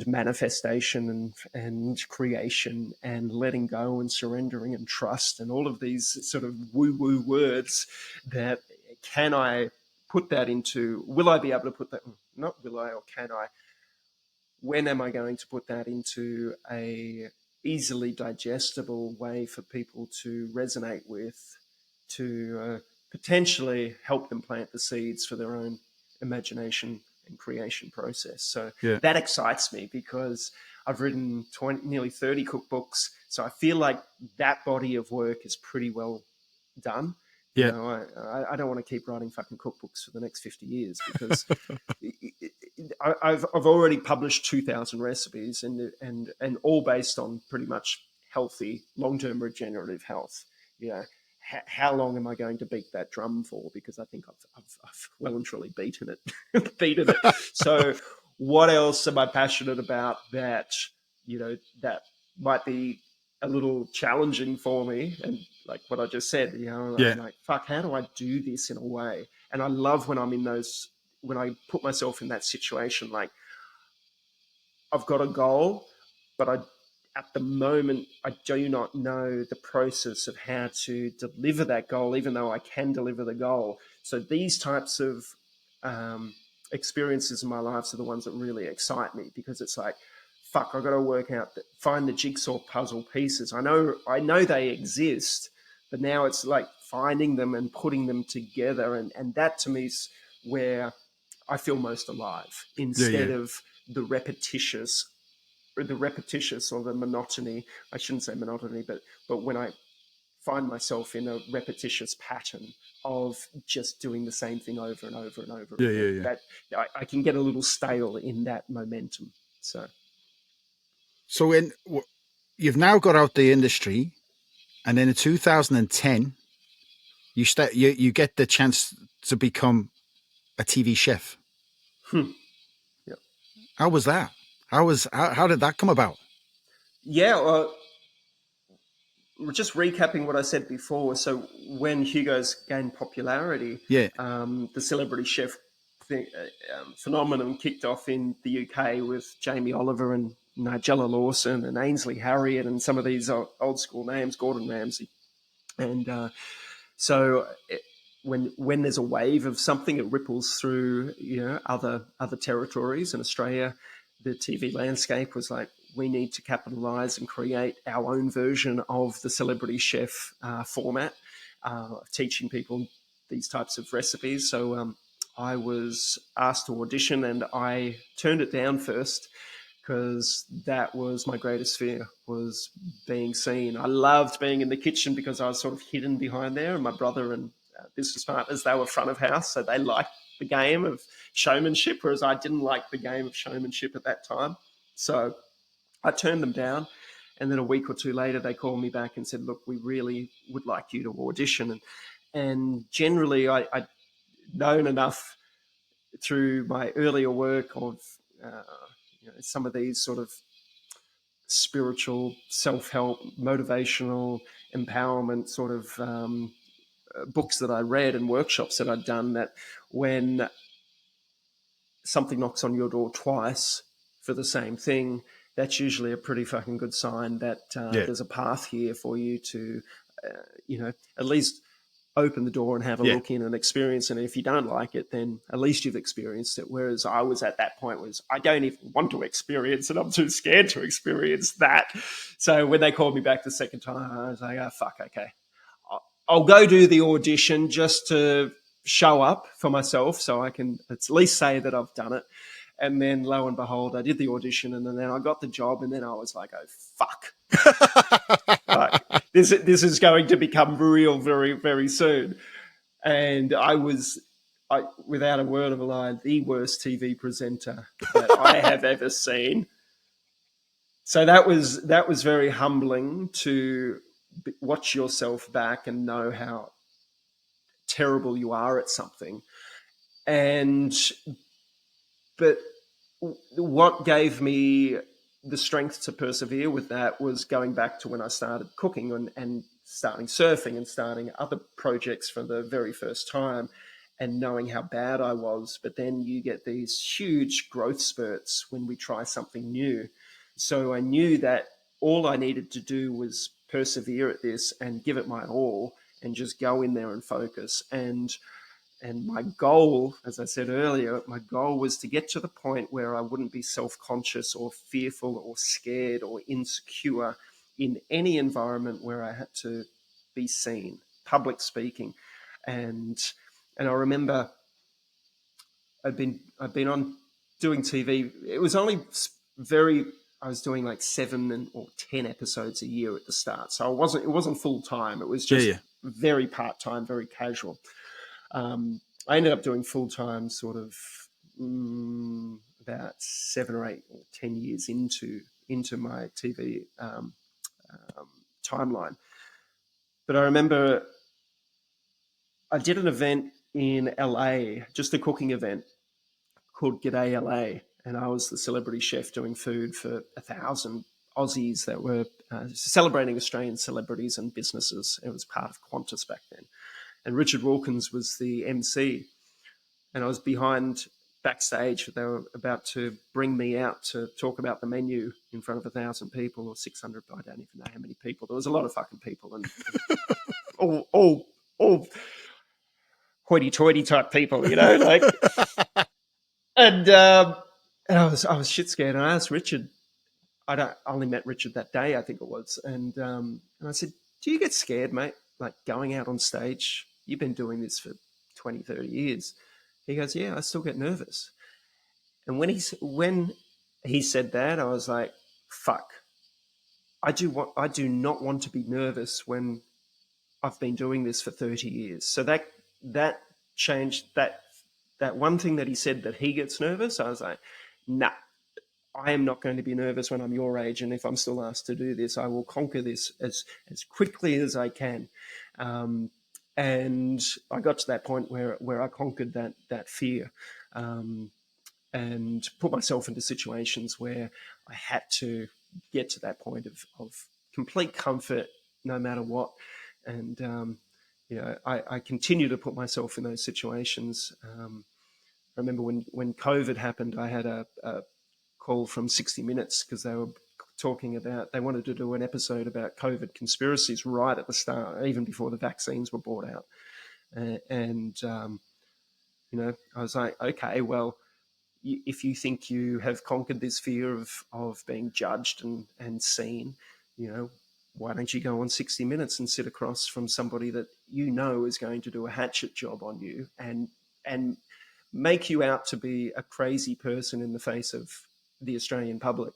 manifestation and creation and letting go and surrendering and trust and all of these sort of woo-woo words that can I put that into, will I be able to put that, not will I or can I, when am I going to put that into a easily digestible way for people to resonate with, to potentially help them plant the seeds for their own imagination and creation process. So yeah, that excites me, because I've written nearly 30 cookbooks. So I feel like that body of work is pretty well done. yeah. I don't want to keep writing fucking cookbooks for the next 50 years, because I've already published 2,000 recipes, and all based on pretty much healthy, long-term regenerative health. How long am I going to beat that drum for? Because I think I've well and truly beaten it. So what else am I passionate about that might be a little challenging for me? And like what I just said, Yeah. I'm like, fuck, how do I do this in a way? And I love when I'm in those, when I put myself in that situation, like I've got a goal, but at the moment, I do not know the process of how to deliver that goal, even though I can deliver the goal. So these types of experiences in my life are the ones that really excite me, because it's like, fuck, I've got to work out, find the jigsaw puzzle pieces. I know they exist, but now it's like finding them and putting them together. And that to me is where I feel most alive, Yeah, instead yeah. of the repetitious or the monotony. I shouldn't say monotony, but when I find myself in a repetitious pattern of just doing the same thing over and over and over Yeah, yeah, again, yeah. that I can get a little stale in that momentum. So So you've now got out the industry, and then in 2010, you get the chance to become a TV chef. hmm, yeah. How was that? How did that come about? Yeah, well, just recapping what I said before. So when Hugo's gained popularity, Yeah, the celebrity chef phenomenon kicked off in the UK with Jamie Oliver and Nigella Lawson and Ainsley Harriott and some of these old school names, Gordon Ramsay. And so when there's a wave of something, it ripples through other territories. In Australia, the TV landscape was like, we need to capitalize and create our own version of the celebrity chef format, teaching people these types of recipes. So I was asked to audition, and I turned it down first because that was my greatest fear, was being seen. I loved being in the kitchen because I was sort of hidden behind there, and my brother and business partners, they were front of house, so they liked the game of showmanship, whereas I didn't like the game of showmanship at that time. So I turned them down, and then a week or two later they called me back and said, look, we really would like you to audition. And generally I'd known enough through my earlier work of some of these sort of spiritual, self-help, motivational, empowerment sort of books that I read and workshops that I'd done, that when something knocks on your door twice for the same thing, that's usually a pretty fucking good sign that yeah, there's a path here for you to, at least open the door and have a yeah. look in and experience. And if you don't like it, then at least you've experienced it. Whereas I was at that point was, I don't even want to experience it. I'm too scared to experience that. So when they called me back the second time, I was like, oh, fuck, okay. I'll go do the audition just to show up for myself so I can at least say that I've done it. And then lo and behold, I did the audition, and then I got the job, and then I was like, oh, fuck. This is going to become real very, very soon. And without a word of a lie, the worst TV presenter that I have ever seen. So that was very humbling to watch yourself back and know how terrible you are at something. But what gave me the strength to persevere with that was going back to when I started cooking and starting surfing and starting other projects for the very first time, and knowing how bad I was. But then you get these huge growth spurts when we try something new. So I knew that all I needed to do was persevere at this and give it my all and just go in there and focus. And my goal, as I said earlier, my goal was to get to the point where I wouldn't be self-conscious or fearful or scared or insecure in any environment where I had to be seen, public speaking. And I remember I'd been on doing TV. It was only I was doing like or 10 episodes a year at the start. So it wasn't full time. It was Yeah, just yeah. very part-time, very casual. I ended up doing full time sort of about 7 or 8 or 10 years into my TV timeline. But I remember I did an event in LA, just a cooking event called G'day LA, and I was the celebrity chef doing food for 1,000 Aussies that were celebrating Australian celebrities and businesses. It was part of Qantas back then. And Richard Wilkins was the MC, and I was behind backstage. They were about to bring me out to talk about the menu in front of 1,000 people or 600. I don't even know how many people. There was a lot of fucking people, and all hoity-toity type people, like. And I was shit scared. And I asked Richard. I only met Richard that day, I think it was, and I said, "Do you get scared, mate? Like going out on stage? You've been doing this for 20, 30 years." He goes, "Yeah, I still get nervous." And when he said that, I was like, "Fuck! I do not want to be nervous when I've been doing this for 30 years." So that changed that one thing that he said, that he gets nervous. I was like, "Nah, I am not going to be nervous when I'm your age, and if I'm still asked to do this, I will conquer this as quickly as I can." And I got to that point where I conquered that fear. and put myself into situations where I had to get to that point of complete comfort no matter what. And, I continue to put myself in those situations. I remember when COVID happened, I had a call from 60 Minutes because they were talking about, they wanted to do an episode about COVID conspiracies right at the start, even before the vaccines were brought out. And I was like, okay, well, if you think you have conquered this fear of being judged and seen, why don't you go on 60 Minutes and sit across from somebody that is going to do a hatchet job on you and make you out to be a crazy person in the face of the Australian public.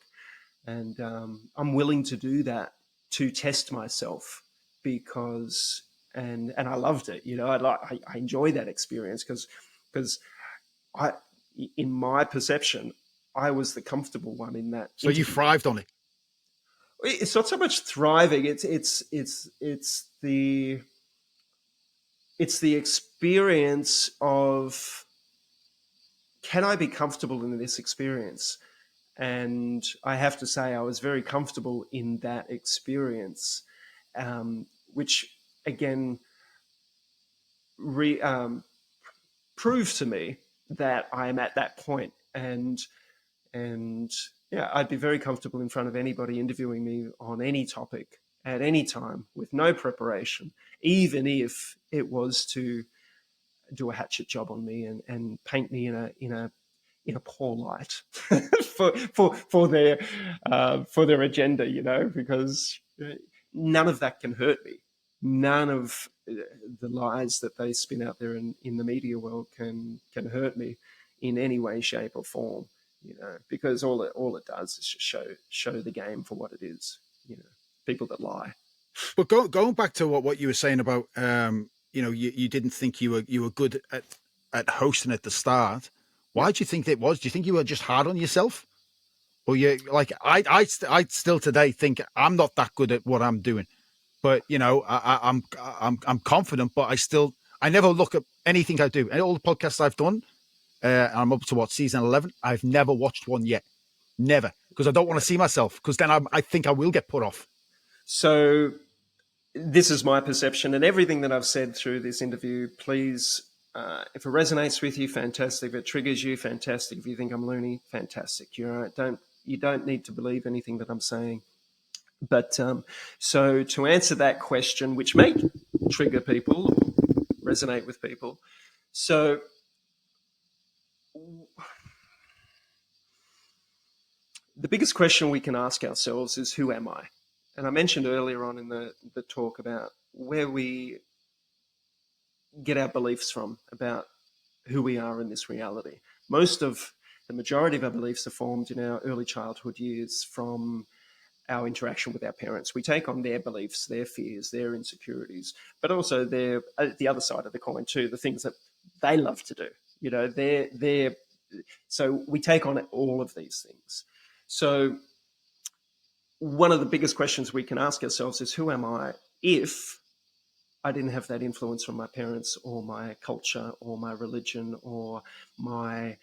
And I'm willing to do that to test myself because, and I loved it. I enjoy that experience because I, in my perception, I was the comfortable one in that So you interview. thrived on it. It's not so much thriving. It's the experience of, can I be comfortable in this experience? And I have to say, I was very comfortable in that experience, which again proved to me that I am at that point. And yeah, I'd be very comfortable in front of anybody interviewing me on any topic at any time with no preparation, even if it was to do a hatchet job on me and paint me in a poor light for their agenda, because none of that can hurt me. None of the lies that they spin out there in the media world can hurt me in any way, shape, or form. Because all it does is just show the game for what it is. People that lie. But going back to what you were saying about, you didn't think you were good at hosting at the start. Why do you think that was? Do you think you were just hard on yourself, or you like I still today think I'm not that good at what I'm doing, but I'm confident, but I never look at anything I do. And all the podcasts I've done, I'm up to season 11. I've never watched one yet, never, because I don't want to see myself, because then I think I will get put off. So this is my perception, and everything that I've said through this interview, please, if it resonates with you, fantastic. If it triggers you, fantastic. If you think I'm loony, fantastic. You don't need to believe anything that I'm saying. But so to answer that question, which may trigger people or resonate with people, so the biggest question we can ask ourselves is, who am I? And I mentioned earlier on in the talk about where we get our beliefs from about who we are in this reality. The majority of our beliefs are formed in our early childhood years from our interaction with our parents. We take on their beliefs, their fears, their insecurities, but also the other side of the coin too, the things that they love to do. So we take on all of these things. So one of the biggest questions we can ask ourselves is, who am I if I didn't have that influence from my parents or my culture or my religion or my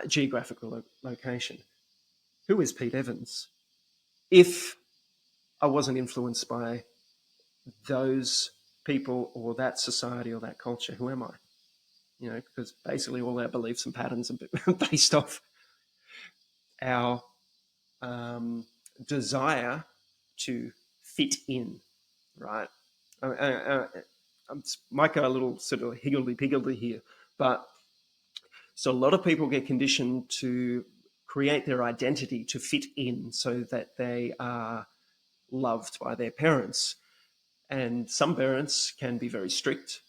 geographical location? Who is Pete Evans if I wasn't influenced by those people or that society or that culture? Who am I? Because basically all our beliefs and patterns are based off our desire to fit in, right? I might go a little sort of higgledy-piggledy here, but so a lot of people get conditioned to create their identity to fit in so that they are loved by their parents. And some parents can be very strict.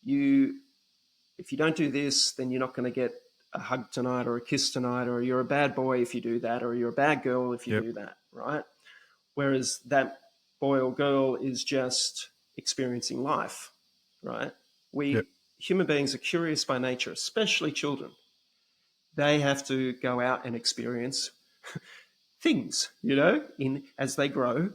If you don't do this, then you're not going to get a hug tonight or a kiss tonight, or you're a bad boy if you do that, or you're a bad girl if you do that, right? Whereas that boy or girl is just experiencing life, right? Human beings are curious by nature, especially children. They have to go out and experience things, as they grow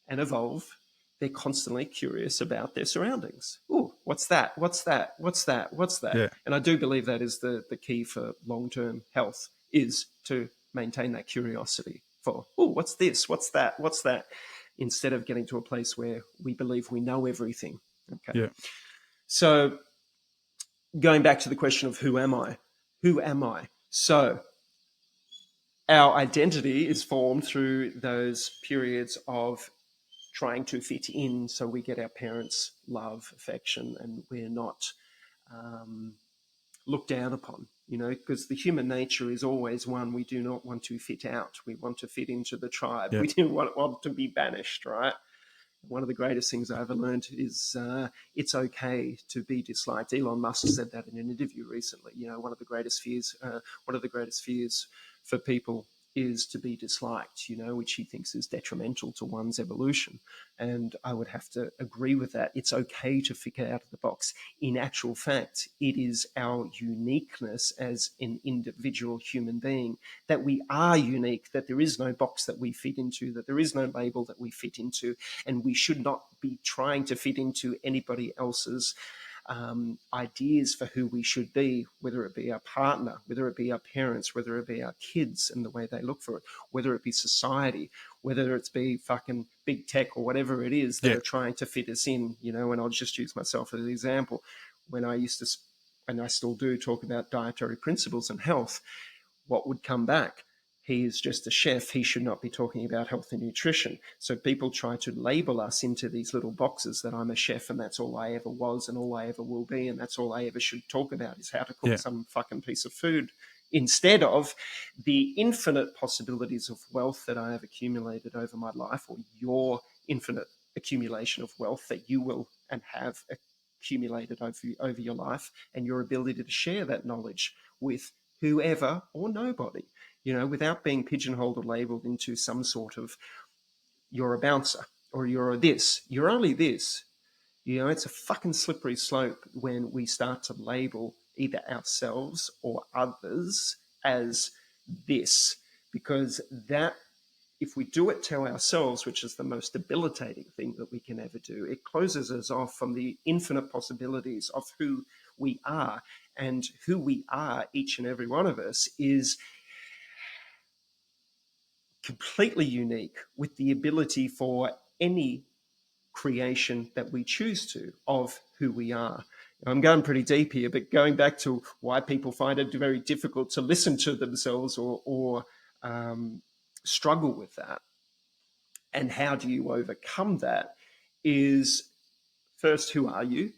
and evolve. they're constantly curious about their surroundings. Oh, what's that? What's that? What's that? What's that? Yeah. And I do believe that is the key for long-term health, is to maintain that curiosity for, oh, what's this? What's that? What's that? Instead of getting to a place where we believe we know everything. Okay. Yeah. So going back to the question of who am I? Who am I? So our identity is formed through those periods of trying to fit in, so we get our parents' love, affection, and we're not looked down upon, because the human nature is always one: we do not want to fit out. We want to fit into the tribe. Yeah. We do not want to be banished, right? One of the greatest things I ever learned is it's okay to be disliked. Elon Musk said that in an interview recently. One of the greatest fears for people is to be disliked, which he thinks is detrimental to one's evolution. And I would have to agree with that. It's okay to figure out of the box. In actual fact, it is our uniqueness as an individual human being, that we are unique, that there is no box that we fit into, that there is no label that we fit into, and we should not be trying to fit into anybody else's ideas for who we should be, whether it be our partner, whether it be our parents, whether it be our kids and the way they look for it, whether it be society, whether it's be fucking big tech or whatever it is that Yeah. are trying to fit us in, and I'll just use myself as an example. When I used to, and I still do, talk about dietary principles and health, what would come back? He is just a chef. He should not be talking about health and nutrition. So people try to label us into these little boxes that I'm a chef and that's all I ever was and all I ever will be, and that's all I ever should talk about is how to cook Yeah. some fucking piece of food, instead of the infinite possibilities of wealth that I have accumulated over my life, or your infinite accumulation of wealth that you will and have accumulated over your life, and your ability to share that knowledge with whoever or nobody, without being pigeonholed or labeled into some sort of, you're a bouncer or you're this, you're only this. It's a fucking slippery slope when we start to label either ourselves or others as this, because that, if we do it to ourselves, which is the most debilitating thing that we can ever do, it closes us off from the infinite possibilities of who we are. And who we are, each and every one of us, is completely unique, with the ability for any creation that we choose to of who we are. I'm going pretty deep here, but going back to why people find it very difficult to listen to themselves or struggle with that, and how do you overcome that, is first, who are you?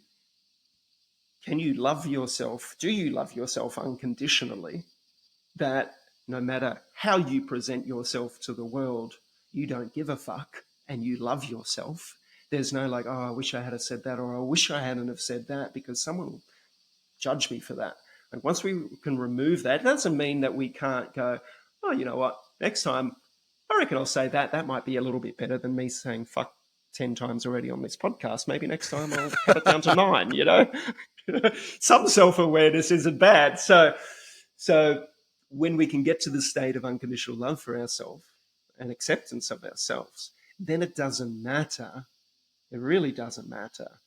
Can you love yourself? Do you love yourself unconditionally? That no matter how you present yourself to the world, you don't give a fuck and you love yourself. There's no like, oh, I wish I had said that, or I wish I hadn't have said that because someone will judge me for that. And once we can remove that, it doesn't mean that we can't go, oh, you know what, next time I reckon I'll say that. That might be a little bit better than me saying fuck 10 times already on this podcast. Maybe next time I'll cut it down to 9, Some self-awareness isn't bad. So when we can get to the state of unconditional love for ourselves and acceptance of ourselves, then it doesn't matter. It really doesn't matter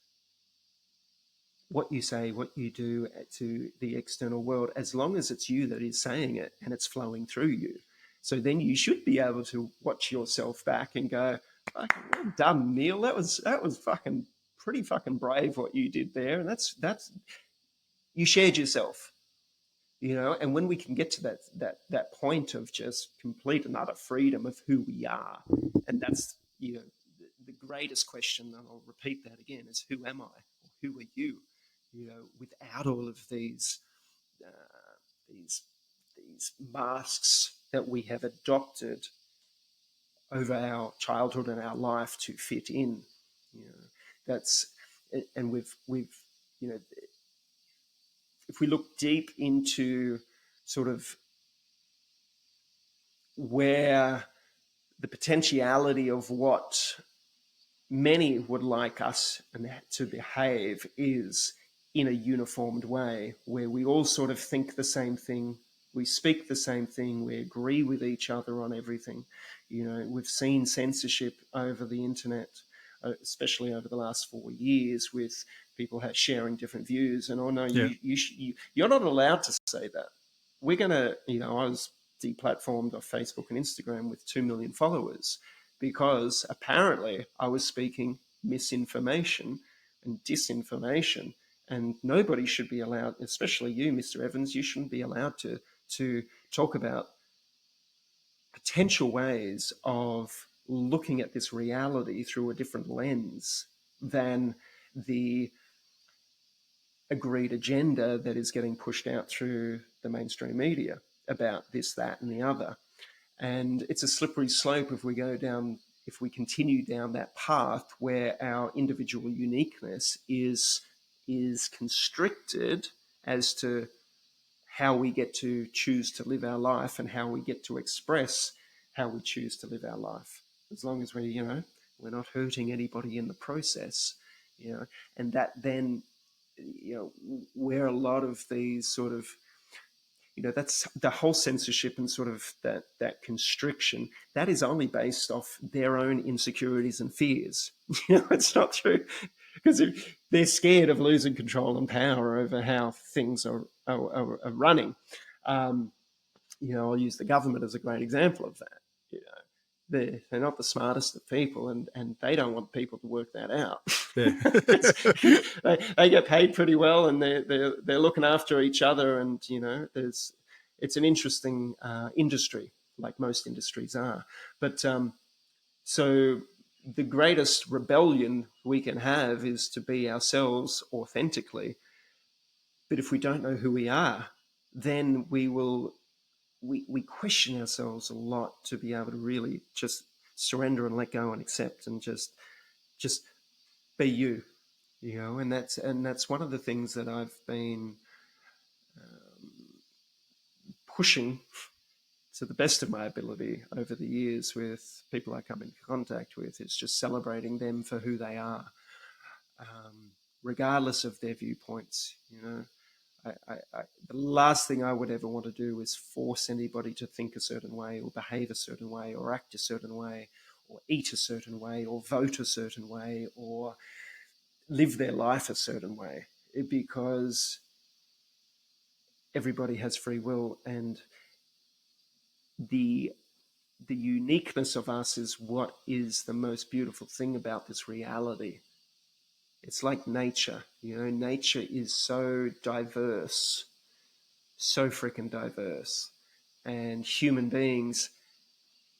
what you say, what you do to the external world, as long as it's you that is saying it and it's flowing through you. So then you should be able to watch yourself back and go, fucking well done, Neil. That was fucking pretty fucking brave what you did there. And that's you shared yourself. And when we can get to that point of just complete and utter freedom of who we are, and that's the greatest question, and I'll repeat that again, is who am I? Or who are you? Without all of these masks that we have adopted over our childhood and our life to fit in. That's, and we've if we look deep into sort of where the potentiality of what many would like us to behave is in a uniformed way, where we all sort of think the same thing, we speak the same thing, we agree with each other on everything. We've seen censorship over the internet. especially over the last 4 years, with people sharing different views. And oh no, Yeah. you're not allowed to say that. We're gonna, I was deplatformed off Facebook and Instagram with 2 million followers because apparently I was speaking misinformation and disinformation, and nobody should be allowed, especially you, Mr. Evans, you shouldn't be allowed to talk about potential ways of looking at this reality through a different lens than the agreed agenda that is getting pushed out through the mainstream media about this, that, and the other. And it's a slippery slope if we continue down that path where our individual uniqueness is constricted as to how we get to choose to live our life and how we get to express how we choose to live our life. As long as we're not hurting anybody in the process, and that then, where a lot of these sort of, that's the whole censorship and sort of that constriction, that is only based off their own insecurities and fears. It's not true, because they're scared of losing control and power over how things are running. I'll use the government as a great example of that. They're not the smartest of people, and they don't want people to work that out. Yeah. they get paid pretty well, and they're looking after each other, and it's an interesting industry, like most industries are. But so the greatest rebellion we can have is to be ourselves authentically. But if we don't know who we are, then we question ourselves a lot to be able to really just surrender and let go and accept and just be you, and that's one of the things that I've been pushing to the best of my ability over the years with people I come into contact with, is just celebrating them for who they are, regardless of their viewpoints. The last thing I would ever want to do is force anybody to think a certain way or behave a certain way or act a certain way or eat a certain way or vote a certain way or live their life a certain way, because everybody has free will, and the uniqueness of us is what is the most beautiful thing about this reality. It's like nature. Nature is so diverse, so freaking diverse, and human beings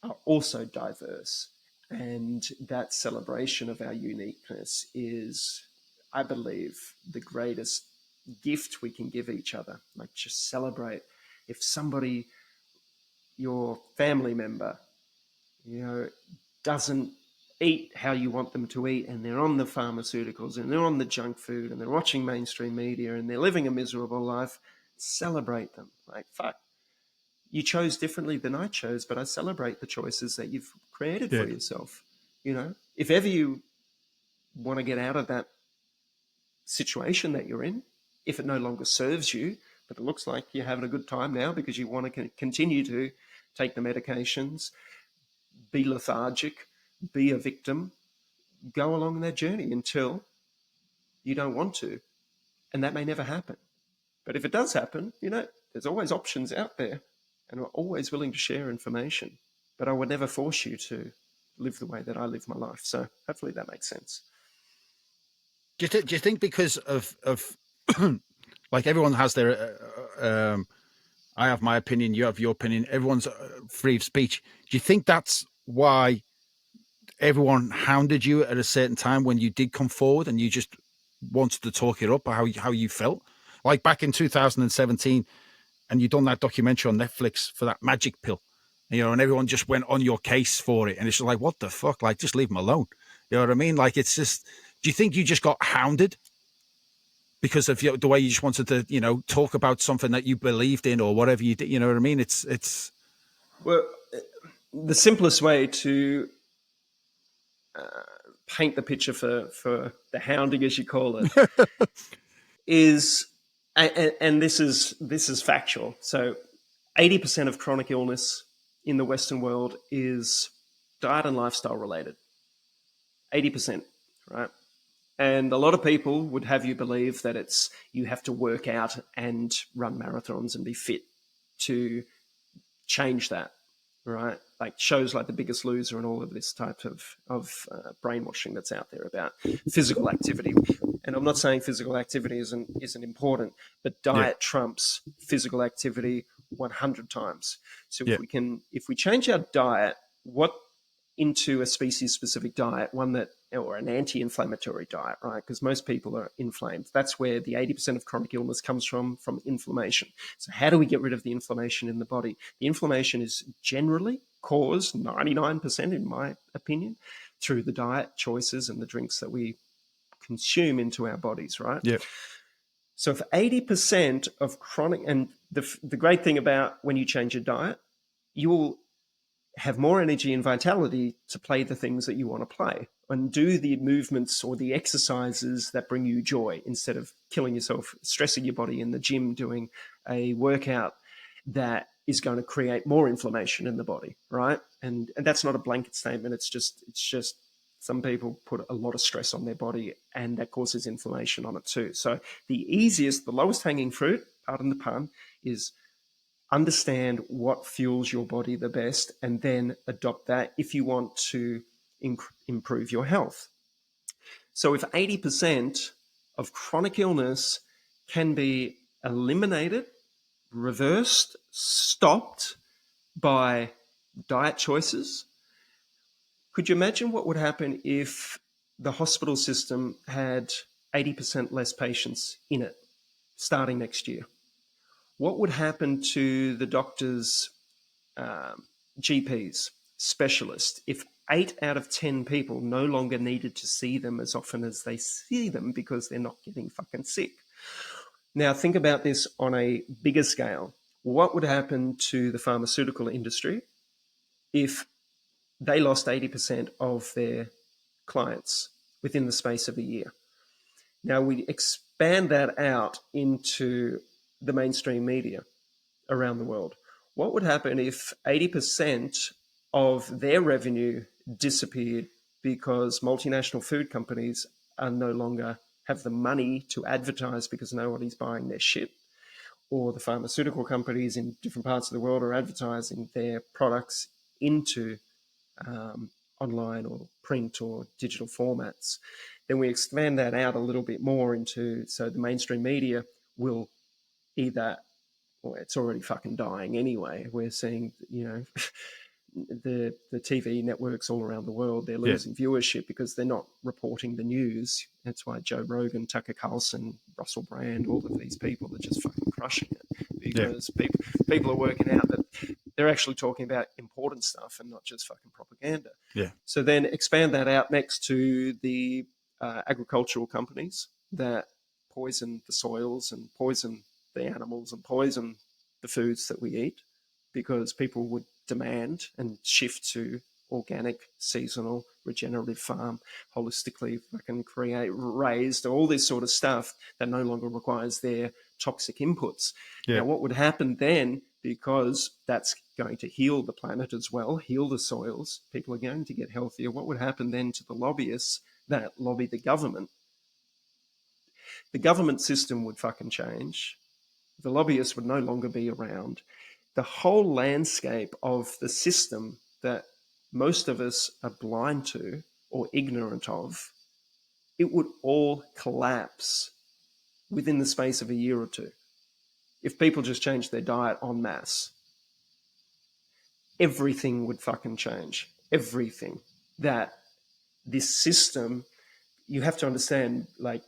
are also diverse. And that celebration of our uniqueness is, I believe, the greatest gift we can give each other. Like, just celebrate. If somebody, your family member, doesn't eat how you want them to eat, and they're on the pharmaceuticals and they're on the junk food and they're watching mainstream media and they're living a miserable life, celebrate them. Like, fuck, you chose differently than I chose, but I celebrate the choices that you've created for yourself. If ever you want to get out of that situation that you're in, if it no longer serves you, but it looks like you're having a good time now because you want to continue to take the medications, be lethargic, be a victim, go along that journey until you don't want to. And that may never happen. But if it does happen, there's always options out there, and we're always willing to share information. But I would never force you to live the way that I live my life. So hopefully that makes sense. Do you think because of like everyone has their I have my opinion, you have your opinion, everyone's free of speech. Do you think that's why everyone hounded you at a certain time when you did come forward and you just wanted to talk it up, or how you felt? Like back in 2017, and you done that documentary on Netflix for that magic pill, and everyone just went on your case for it. And it's just like, what the fuck? Like, just leave them alone. You know what I mean? Like, it's just, do you think you just got hounded because of the way you just wanted to, talk about something that you believed in or whatever you did? You know what I mean? It's. Well, the simplest way to paint the picture for the hounding, as you call it, is, and this is factual. So 80% of chronic illness in the Western world is diet and lifestyle related. 80%, right? And a lot of people would have you believe that it's you have to work out and run marathons and be fit to change that, right? Like shows like The Biggest Loser and all of this type of brainwashing that's out there about physical activity. And I'm not saying physical activity isn't important, but Yeah. diet trumps physical activity 100 times. So Yeah. if we change our diet, what into a species specific diet, one that, or an anti inflammatory diet, right? Because most people are inflamed. That's where the 80% of chronic illness comes from inflammation. So, how do we get rid of the inflammation in the body? The inflammation is generally caused, 99%, in my opinion, through the diet choices and the drinks that we consume into our bodies, right? Yeah. So, if 80% of chronic, and the great thing about when you change your diet, you will have more energy and vitality to play the things that you want to play and do the movements or the exercises that bring you joy instead of killing yourself, stressing your body in the gym, doing a workout that is going to create more inflammation in the body, right? And that's not a blanket statement. It's just some people put a lot of stress on their body and that causes inflammation on it too. So the lowest hanging fruit, pardon the pun, is understand what fuels your body the best and then adopt that if you want to improve your health. So, if 80% of chronic illness can be eliminated, reversed, stopped by diet choices, could you imagine what would happen if the hospital system had 80% less patients in it starting next year? What would happen to the doctors, GPs, specialists, if 8 out of 10 people no longer needed to see them as often as they see them because they're not getting fucking sick? Now, think about this on a bigger scale. What would happen to the pharmaceutical industry if they lost 80% of their clients within the space of a year? Now, we expand that out into the mainstream media around the world. What would happen if 80% of their revenue disappeared because multinational food companies are no longer have the money to advertise because nobody's buying their shit, or the pharmaceutical companies in different parts of the world are advertising their products into um, online or print or digital formats? Then we expand that out a little bit more into, so the mainstream media will either, well, it's already fucking dying anyway. We're seeing, the TV networks all around the world, they're Yeah. losing viewership because they're not reporting the news. That's why Joe Rogan, Tucker Carlson, Russell Brand, all of these people are just fucking crushing it Yeah. because people are working out that they're actually talking about important stuff and not just fucking propaganda. Yeah. So then expand that out next to the agricultural companies that poison the soils and poison the animals and poison the foods that we eat because people would demand and shift to organic, seasonal, regenerative farm, holistically fucking create, raised, all this sort of stuff that no longer requires their toxic inputs. Yeah. Now, what would happen then, because that's going to heal the planet as well, heal the soils, people are going to get healthier. What would happen then to the lobbyists that lobby the government? The government system would fucking change. The lobbyists would no longer be around. The whole landscape of the system that most of us are blind to or ignorant of, it would all collapse within the space of a year or two. If people just changed their diet en masse, everything would fucking change. Everything. That this system, you have to understand, like,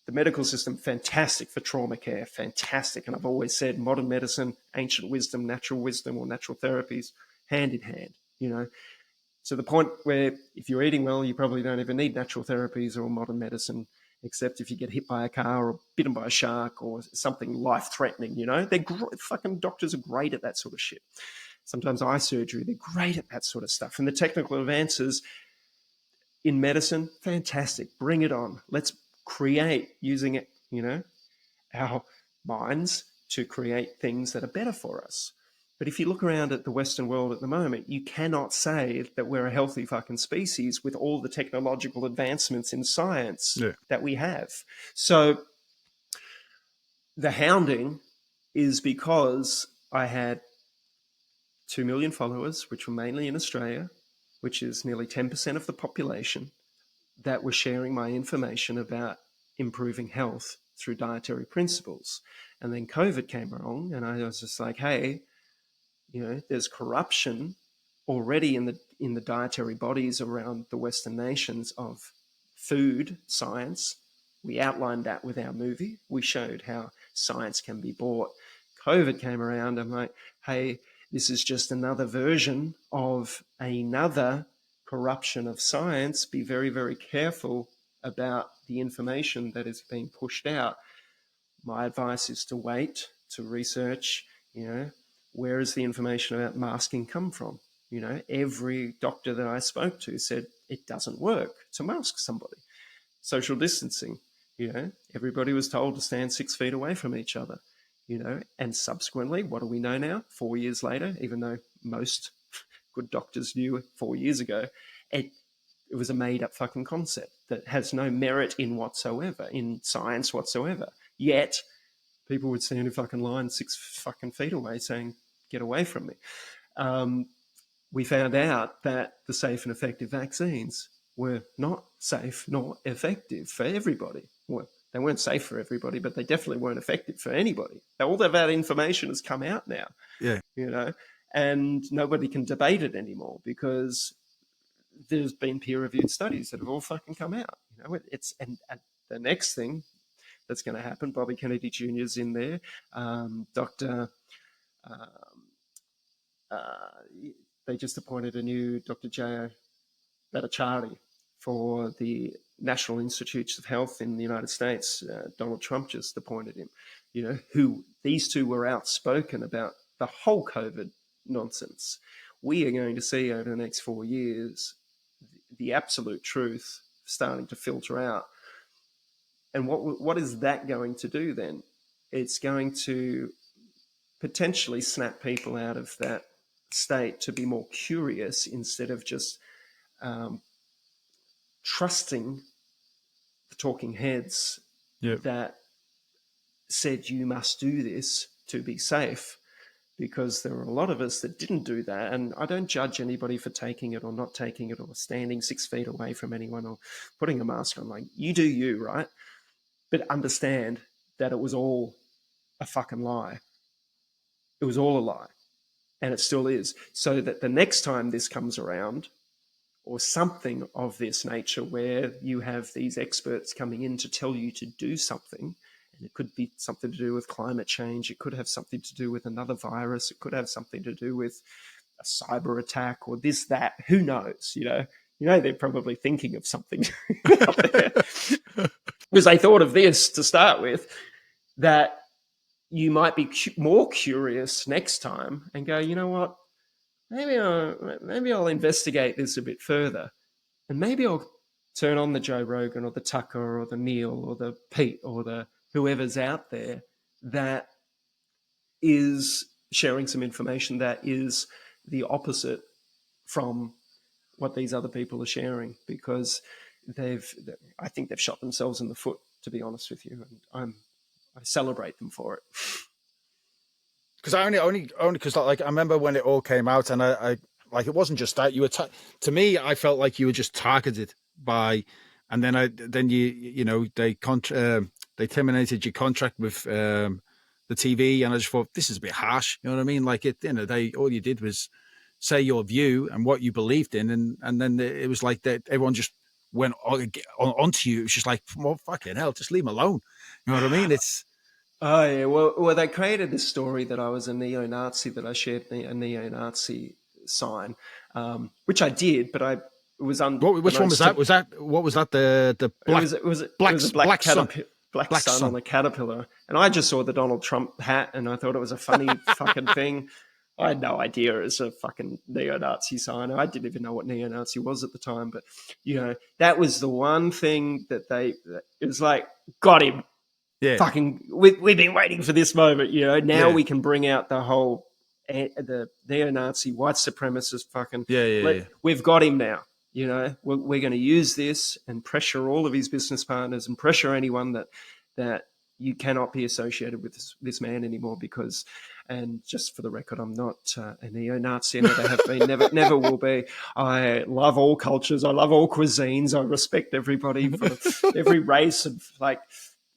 the medical system, fantastic for trauma care, fantastic. And I've always said modern medicine, ancient wisdom, or natural therapies, hand in hand, to the point where if you're eating well, you probably don't even need natural therapies or modern medicine, except if you get hit by a car or bitten by a shark or something life-threatening, fucking doctors are great at that sort of shit. Sometimes eye surgery, they're great at that sort of stuff. And the technical advances in medicine, fantastic. Bring it on. Let's create using it, our minds to create things that are better for us. But if you look around at the Western world at the moment, you cannot say that we're a healthy fucking species with all the technological advancements in science Yeah. that we have. So the hounding is because I had 2 million followers, which were mainly in Australia, which is nearly 10% of the population, that were sharing my information about improving health through dietary principles. And then COVID came along, and I was just like, hey, there's corruption already in the dietary bodies around the Western nations of food science. We outlined that with our movie. We showed how science can be bought. COVID came around. I'm like, hey, this is just another version of another corruption of science. Be very, very careful about the information that is being pushed out. My advice is to wait, to research, where is the information about masking come from? Every doctor that I spoke to said it doesn't work to mask somebody. Social distancing, everybody was told to stand 6 feet away from each other, and subsequently, what do we know now? 4 years later, even though most good doctors knew 4 years ago, it was a made up fucking concept that has no merit in whatsoever, in science whatsoever. Yet people would stand in fucking line 6 fucking feet away saying, get away from me. We found out that the safe and effective vaccines were not safe nor effective for everybody. Well, they weren't safe for everybody, but they definitely weren't effective for anybody. All of that information has come out now, Yeah. And nobody can debate it anymore because there's been peer-reviewed studies that have all fucking come out. And the next thing that's going to happen, Bobby Kennedy Jr. is in there, Dr. They just appointed a new Dr. J.O. Bhattacharya for the National Institutes of Health in the United States. Donald Trump just appointed him, who these two were outspoken about the whole COVID nonsense. We are going to see over the next 4 years the absolute truth starting to filter out. And what is that going to do then? It's going to potentially snap people out of that state to be more curious instead of just trusting the talking heads that said you must do this to be safe, because there were a lot of us that didn't do that. And I don't judge anybody for taking it or not taking it or standing 6 feet away from anyone or putting a mask on. Like, you do you, right? But understand that it was all a fucking lie. It was all a lie. And it still is. So that the next time this comes around, or something of this nature, where you have these experts coming in to tell you to do something, and it could be something to do with climate change, it could have something to do with another virus, it could have something to do with a cyber attack or this, that, who knows, they're probably thinking of something out there. Because they thought of this to start with, that you might be more curious next time and go, you know what, maybe I'll investigate this a bit further, and maybe I'll turn on the Joe Rogan or the Tucker or the Neil or the Pete or the whoever's out there that is sharing some information that is the opposite from what these other people are sharing, because I think they've shot themselves in the foot, to be honest with you, and I celebrate them for it. Because I only because like I remember when it all came out, and I like, it wasn't just that you were to me, I felt like you were just targeted by, and then they terminated your contract with the TV, and I just thought, this is a bit harsh. You know what I mean? Like, all you did was say your view and what you believed in, and then it was like that everyone just went onto you. It was just like, well, fucking hell, just leave them alone. You know what I mean? It's Oh yeah, well, they created this story that I was a neo-Nazi, that I shared a neo-Nazi sign, which I did, but I was which one was that? What was that? The black, it was a black sun. Black sun on a caterpillar, and I just saw the Donald Trump hat, and I thought it was a funny fucking thing. I had no idea it was a fucking neo-Nazi sign. I didn't even know what neo-Nazi was at the time, but that was the one thing that it was like, got him. Yeah. Fucking, we've been waiting for this moment, Now we can bring out the whole the neo-Nazi white supremacist fucking. Yeah, yeah, yeah. We've got him now. You know, we're going to use this and pressure all of his business partners and pressure anyone that you cannot be associated with this man anymore because. And just for the record, I'm not a neo-Nazi. Never have been. Never will be. I love all cultures. I love all cuisines. I respect everybody for every race and like.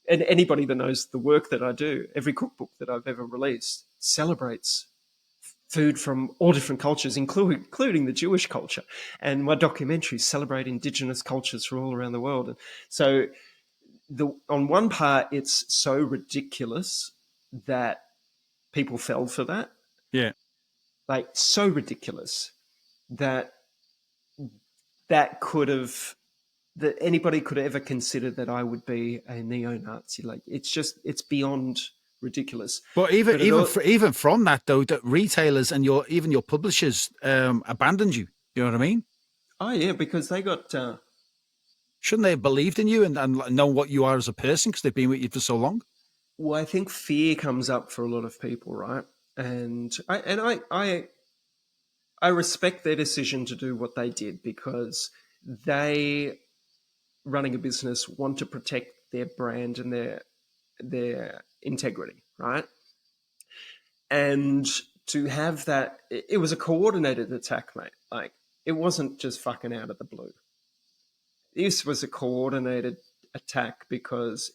And anybody that knows the work that I do, every cookbook that I've ever released celebrates food from all different cultures, including the Jewish culture. And my documentaries celebrate indigenous cultures from all around the world. And so on one part, it's so ridiculous that people fell for that. Yeah. Like so ridiculous that that anybody could ever consider that I would be a neo-Nazi. Like it's beyond ridiculous. But even from that though, that retailers and even your publishers abandoned you. You know what I mean? Oh yeah, because they got. Shouldn't they have believed in you and know what you are as a person because they've been with you for so long? Well, I think fear comes up for a lot of people, right? And I respect their decision to do what they did because they, running a business, want to protect their brand and their integrity, right? And to have that, it was a coordinated attack, mate. Like it wasn't just fucking out of the blue. This was a coordinated attack because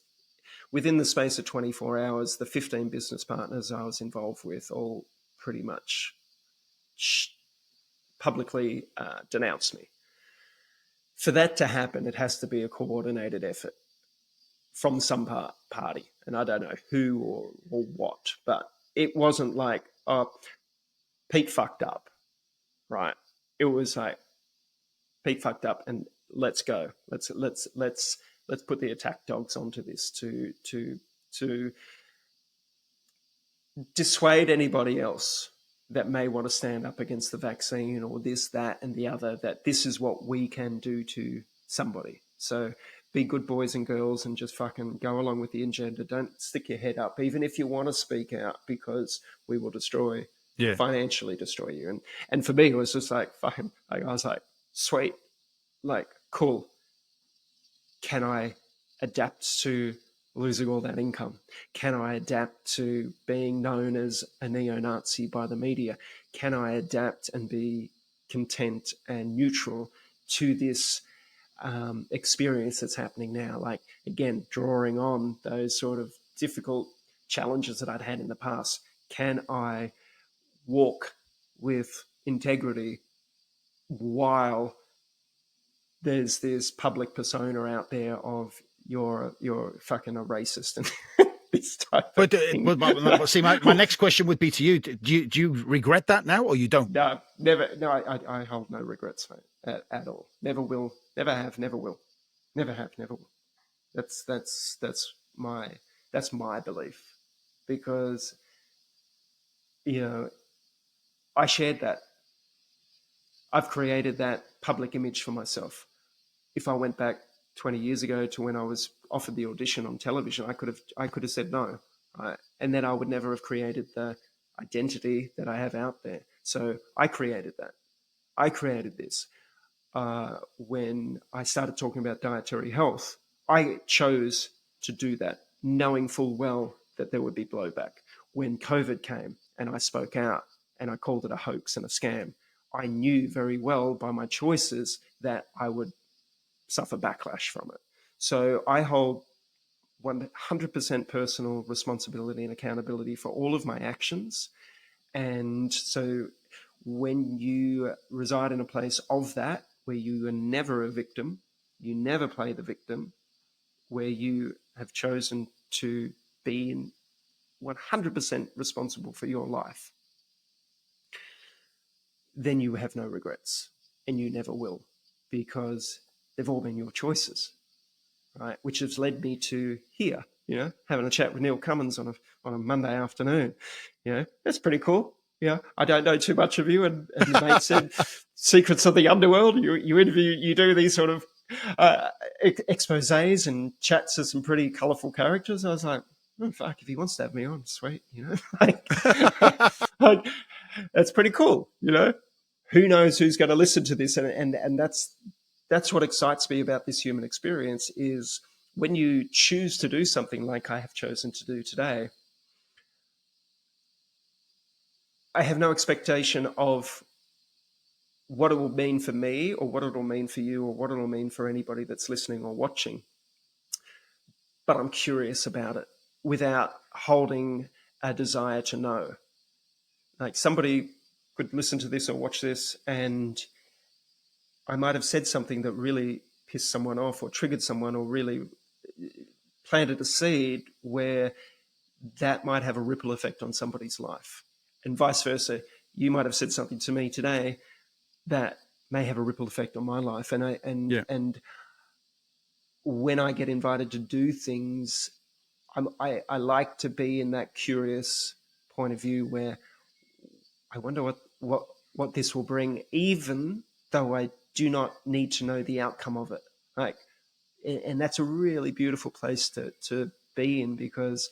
within the space of 24 hours, the 15 business partners I was involved with all pretty much publicly denounced me. For that to happen, it has to be a coordinated effort from some party. And I don't know who or what, but it wasn't like, oh, Pete fucked up, right? It was like, Pete fucked up and let's go. Let's put the attack dogs onto this to dissuade anybody else that may want to stand up against the vaccine or this, that, and the other, that this is what we can do to somebody. So be good boys and girls and just fucking go along with the agenda. Don't stick your head up, even if you want to speak out, because we will financially destroy you. And for me, it was just like, fucking, like, I was like, sweet, like, cool. Can I adapt to losing all that income? Can I adapt to being known as a neo-Nazi by the media? Can I adapt and be content and neutral to this experience that's happening now? Like, again, drawing on those sort of difficult challenges that I'd had in the past. Can I walk with integrity while there's this public persona out there of you're fucking a racist and this type of thing. But see, my next question would be to you: do you regret that now, or you don't? No, never. No, I hold no regrets, mate, at all. Never will. Never have. Never will. Never have. Never will. That's my belief, because I shared that. I've created that public image for myself. If I went back 20 years ago to when I was offered the audition on television, I could have said no, right? And then I would never have created the identity that I have out there. So I created that. I created this. When I started talking about dietary health, I chose to do that, knowing full well that there would be blowback. When COVID came and I spoke out and I called it a hoax and a scam, I knew very well by my choices that I would suffer backlash from it. So I hold 100% personal responsibility and accountability for all of my actions. And so when you reside in a place of that, where you are never a victim, you never play the victim, where you have chosen to be 100% responsible for your life, then you have no regrets, and you never will, because they've all been your choices, right? Which has led me to here, having a chat with Neil Cummins on a Monday afternoon. That's pretty cool. I don't know too much of you, and your mate said secrets of the underworld. You interview, you do these sort of exposés and chats to some pretty colourful characters. I was like, oh, fuck, if he wants to have me on, sweet, like That's pretty cool, you know. Who knows who's going to listen to this, and that's what excites me about this human experience is when you choose to do something like I have chosen to do today. I have no expectation of what it will mean for me or what it will mean for you or what it will mean for anybody that's listening or watching, but I'm curious about it without holding a desire to know. Like somebody could listen to this or watch this, and I might have said something that really pissed someone off or triggered someone or really planted a seed where that might have a ripple effect on somebody's life. And vice versa. You might have said something to me today that may have a ripple effect on my life. Yeah. And when I get invited to do things, I like to be in that curious point of view where I wonder what this will bring, even though I do not need to know the outcome of it. Like, and that's a really beautiful place to be in because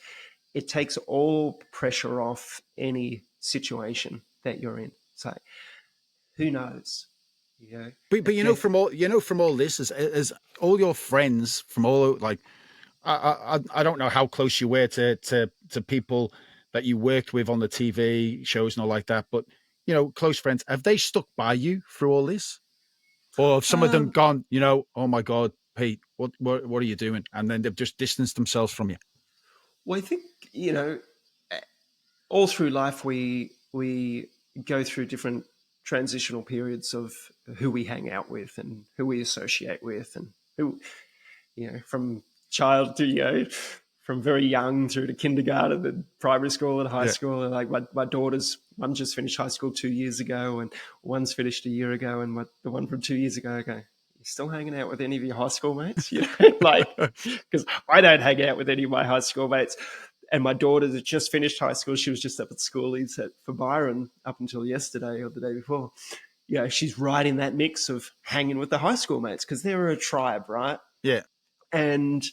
it takes all pressure off any situation that you're in. So who knows? You know, But you know, from all this is all your friends from all like I don't know how close you were to people that you worked with on the TV shows and all like that, but you know, close friends, have they stuck by you through all this? Or have some of them um, gone, you know, oh my God, Pete, what are you doing? And then they've just distanced themselves from you. well, I think you know, all through life we go through different transitional periods of who we hang out with and who we associate with and who from child to from very young through to kindergarten and primary school and high Yeah. school. And like my daughter's one just finished high school 2 years ago, and one's finished a year ago, and the one from 2 years ago. Okay, you still hanging out with any of your high school mates? Like because I don't hang out with any of my high school mates. And my daughter that just finished high school, she was just up at schoolies for Byron up until yesterday or the day before. She's right in that mix of hanging with the high school mates because they're a tribe, right? Yeah. and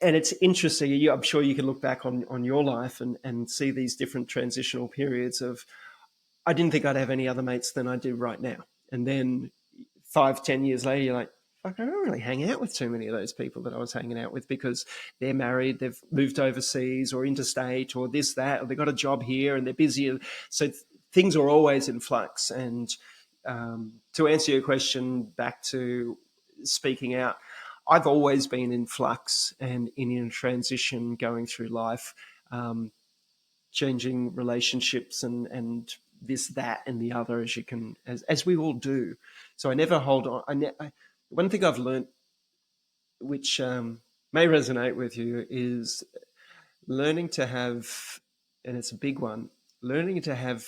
and it's interesting. I'm sure you can look back on your life and see these different transitional periods of I didn't think I'd have any other mates than I do right now, and then 5-10 years later you're like, fuck, I don't really hang out with too many of those people that I was hanging out with because they're married, they've moved overseas or interstate or this that, or they've got a job here and they're busy. So things are always in flux. And to answer your question, back to speaking out, I've always been in flux and in transition going through life, changing relationships and this, that, and the other, as we all do. So I never hold on. One thing I've learned, which may resonate with you, is learning to have, and it's a big one, learning to have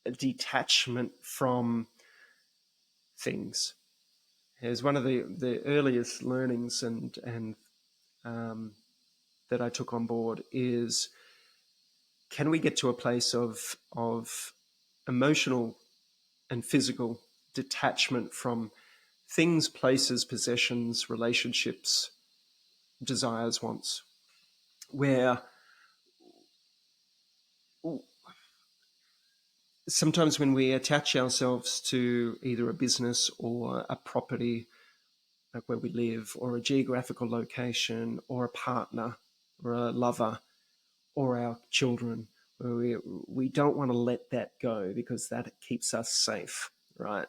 a detachment from things. Is one of the earliest learnings and um, that I took on board is, can we get to a place of emotional and physical detachment from things, places, possessions, relationships, desires, wants, where sometimes when we attach ourselves to either a business or a property, like where we live, or a geographical location, or a partner, or a lover, or our children, where we don't want to let that go because that keeps us safe, right?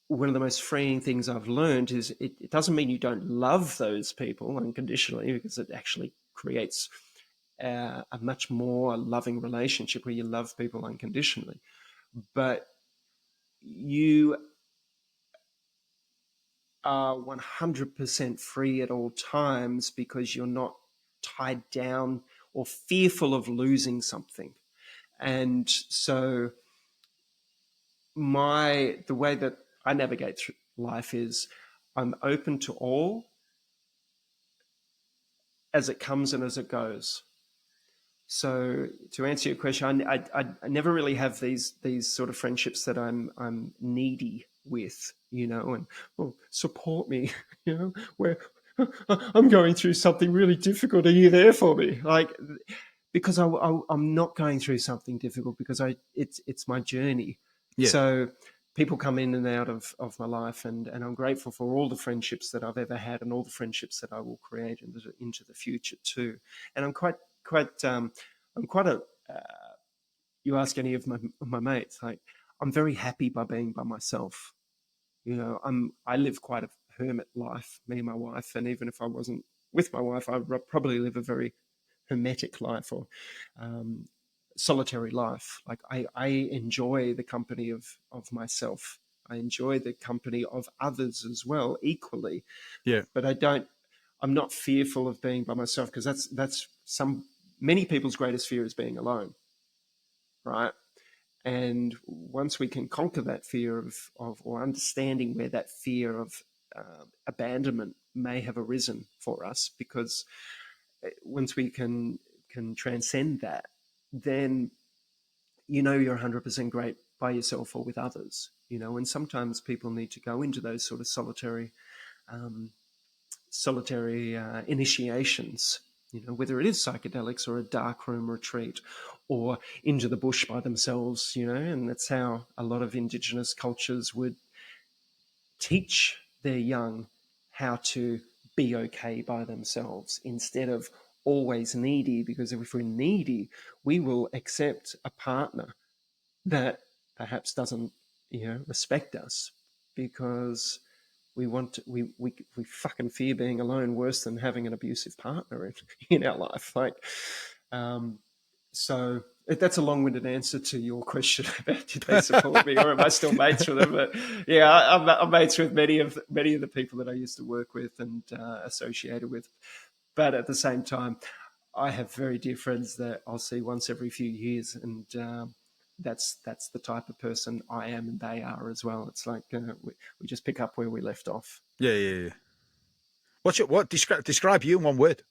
One of the most freeing things I've learned is it doesn't mean you don't love those people unconditionally, because it actually creates a much more loving relationship where you love people unconditionally. But you are 100% free at all times because you're not tied down or fearful of losing something. And so the way that I navigate through life is I'm open to all as it comes and as it goes. So to answer your question, I never really have these sort of friendships that I'm needy with, and support me, where I'm going through something really difficult. Are you there for me? Like, because I'm not going through something difficult, because it's my journey. Yeah. So people come in and out of my life, and I'm grateful for all the friendships that I've ever had and all the friendships that I will create into the future too. And I'm quite a you ask any of my mates, like, I'm very happy by being by myself. I live quite a hermit life, me and my wife, and even if I wasn't with my wife, I would probably live a very hermetic life, or um, solitary life. Like, I enjoy the company of myself. I enjoy the company of others as well, equally. Yeah. But I'm not fearful of being by myself, because that's many people's greatest fear is being alone, right? And once we can conquer that fear of or understanding where that fear of abandonment may have arisen for us, because once we can transcend that, then you're 100% great by yourself or with others. And sometimes people need to go into those sort of um, solitary initiations, whether it is psychedelics or a darkroom retreat or into the bush by themselves, and that's how a lot of indigenous cultures would teach their young how to be okay by themselves, instead of always needy, because if we're needy, we will accept a partner that perhaps doesn't, respect us, because we fucking fear being alone worse than having an abusive partner in our life. Like, um, so that's a long-winded answer to your question about did they support me or am I still mates with them? But yeah, I'm mates with many of the people that I used to work with and associated with. But at the same time, I have very dear friends that I'll see once every few years, and that's the type of person I am, and they are as well. It's like we just pick up where we left off. Yeah. Yeah. Yeah. What describe you in one word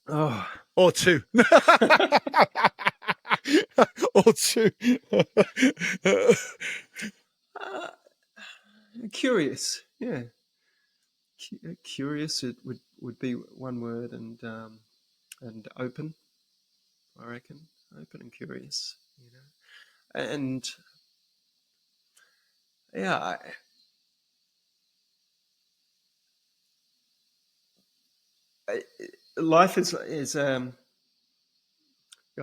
Oh, or two? Or two. uh, curious, yeah. Curious, it would be one word, and open. I reckon open and curious. And yeah, I, life is. I've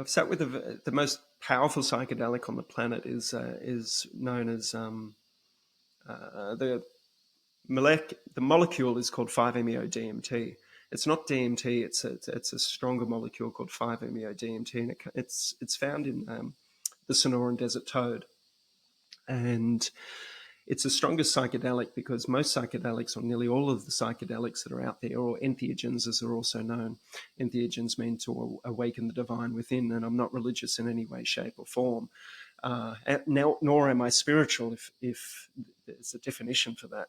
sat with the most powerful psychedelic on the planet is known as the the molecule is called 5-MeO DMT. It's not DMT. It's a stronger molecule called 5-MeO DMT, and it's found in the Sonoran Desert toad. And it's the strongest psychedelic because most psychedelics, or nearly all of the psychedelics that are out there, or entheogens as they're also known, entheogens mean to awaken the divine within. And I'm not religious in any way, shape, or form. Nor am I spiritual, if there's a definition for that.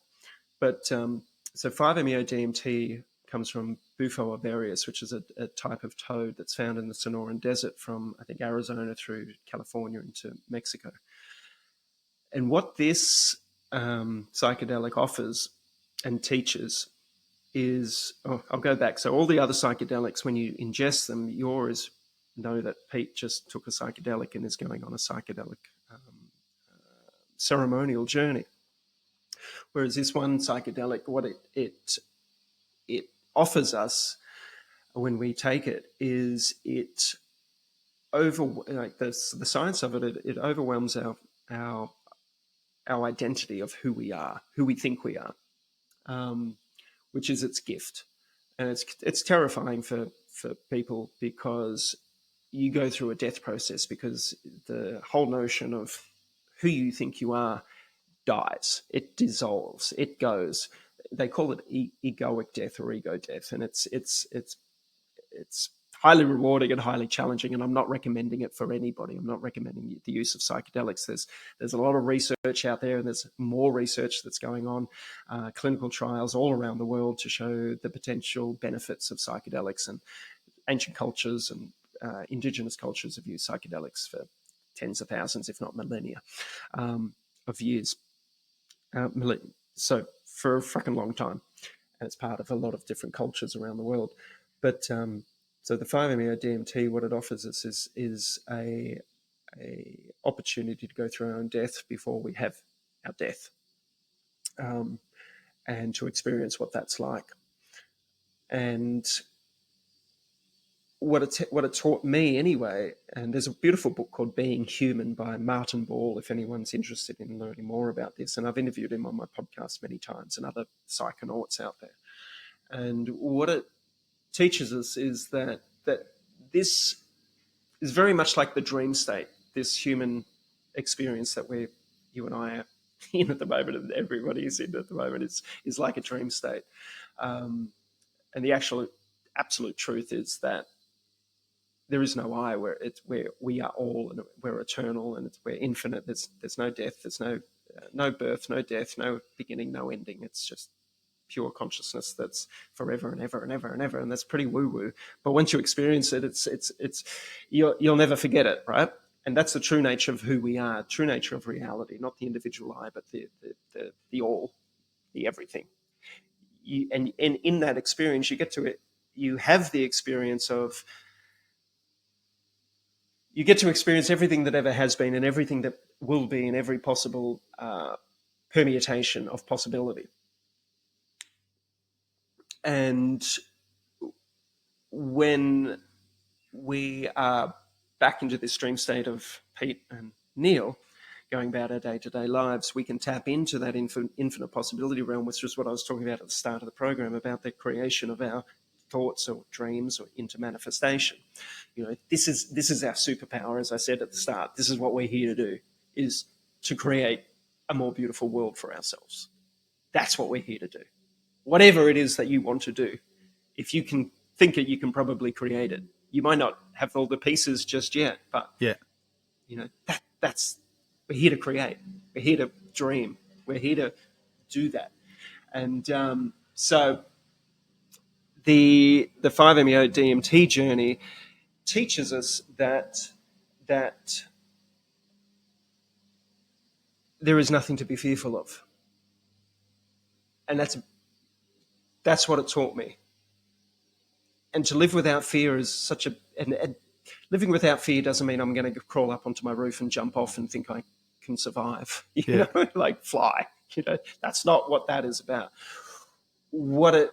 But so 5-MeO DMT comes from Bufo arboreus, which is a type of toad that's found in the Sonoran Desert from, I think, Arizona through California into Mexico. And what this psychedelic offers and teaches is, I'll go back. So all the other psychedelics, when you ingest them, you always know that Pete just took a psychedelic and is going on a psychedelic ceremonial journey. Whereas this one psychedelic, what it offers us when we take it is it like the science of it overwhelms our our identity of who we are, who we think we are, um, which is its gift, and it's terrifying for people because you go through a death process because the whole notion of who you think you are dies, it dissolves, it goes. They call it egoic death or ego death, and it's highly rewarding and highly challenging. And I'm not recommending it for anybody. I'm not recommending the use of psychedelics. There's a lot of research out there, and there's more research that's going on, clinical trials all around the world to show the potential benefits of psychedelics. And ancient cultures and indigenous cultures have used psychedelics for tens of thousands, if not millennia, of years. So for a fucking long time, and it's part of a lot of different cultures around the world. But So the 5-MeO DMT, what it offers us is a opportunity to go through our own death before we have our death, and to experience what that's like. And what it taught me anyway, and there's a beautiful book called Being Human by Martin Ball, if anyone's interested in learning more about this. And I've interviewed him on my podcast many times, and other psychonauts out there. And what it teaches us is that this is very much like the dream state, this human experience that you and I are in at the moment, and everybody is in at the moment, is like a dream state. And the absolute truth is that there is no I, where we are all, and we're eternal, and we're infinite. There's no death, there's no birth, no death, no beginning, no ending. It's just pure consciousness that's forever and ever and ever and ever, and that's pretty woo woo. But once you experience it, it's you'll never forget it, right? And that's the true nature of who we are, true nature of reality, not the individual I, but the all, the everything. And in that experience, you get to it. You have the experience of. You get to experience everything that ever has been and everything that will be in every possible permutation of possibility. And when we are back into this dream state of Pete and Neil, going about our day-to-day lives, we can tap into that infinite possibility realm, which is what I was talking about at the start of the program, about the creation of our thoughts or dreams or into manifestation. This is our superpower, as I said at the start. This is what we're here to do, is to create a more beautiful world for ourselves. That's what we're here to do. Whatever it is that you want to do, if you can think it, you can probably create it. You might not have all the pieces just yet, but that's we're here to create. We're here to dream. We're here to do that. And so the 5-MeO DMT journey teaches us that there is nothing to be fearful of, and that's what it taught me. And to live without fear is such a and living without fear doesn't mean I'm going to crawl up onto my roof and jump off and think I can survive, like fly. That's not what that is about. What it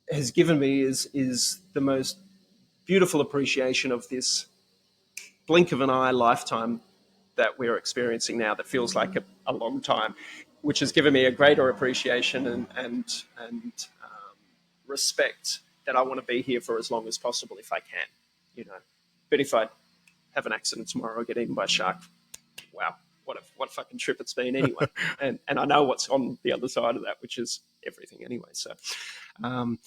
has given me is the most beautiful appreciation of this blink of an eye lifetime that we're experiencing now, that feels like a long time, which has given me a greater appreciation and respect that I want to be here for as long as possible if I can, But if I have an accident tomorrow or get eaten by a shark, wow, what a fucking trip it's been anyway. and I know what's on the other side of that, which is everything anyway. So I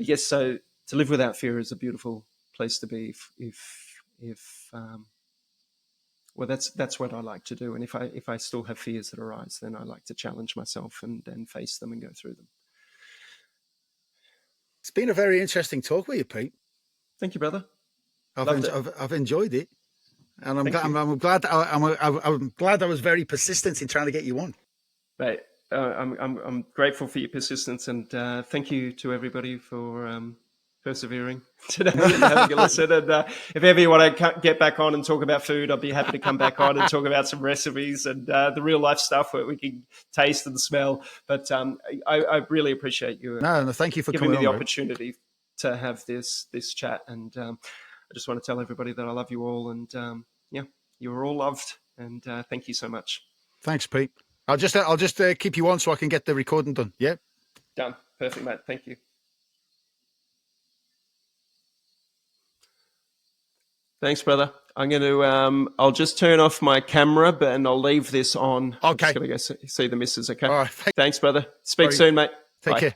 guess so. To live without fear is a beautiful place to be. Well, that's what I like to do. And if I still have fears that arise, then I like to challenge myself and face them and go through them. It's been a very interesting talk with you, Pete. Thank you, brother. I've enjoyed it, and I'm glad I was very persistent in trying to get you on. Right. I'm grateful for your persistence, and thank you to everybody for persevering today and having a listen. And if ever you want to get back on and talk about food, I'd be happy to come back on and talk about some recipes and the real life stuff where we can taste and smell. But I really appreciate you. No, thank you for giving me the opportunity to have this chat. And I just want to tell everybody that I love you all, and you're all loved. And thank you so much. Thanks, Pete. I'll just keep you on so I can get the recording done. Yeah. Done. Perfect, mate. Thank you. Thanks, brother. I'm going to, I'll just turn off my camera, and I'll leave this on. Okay. I'm just going to go see the missus, okay? All right. Thanks, brother. Speak soon, mate. Take care.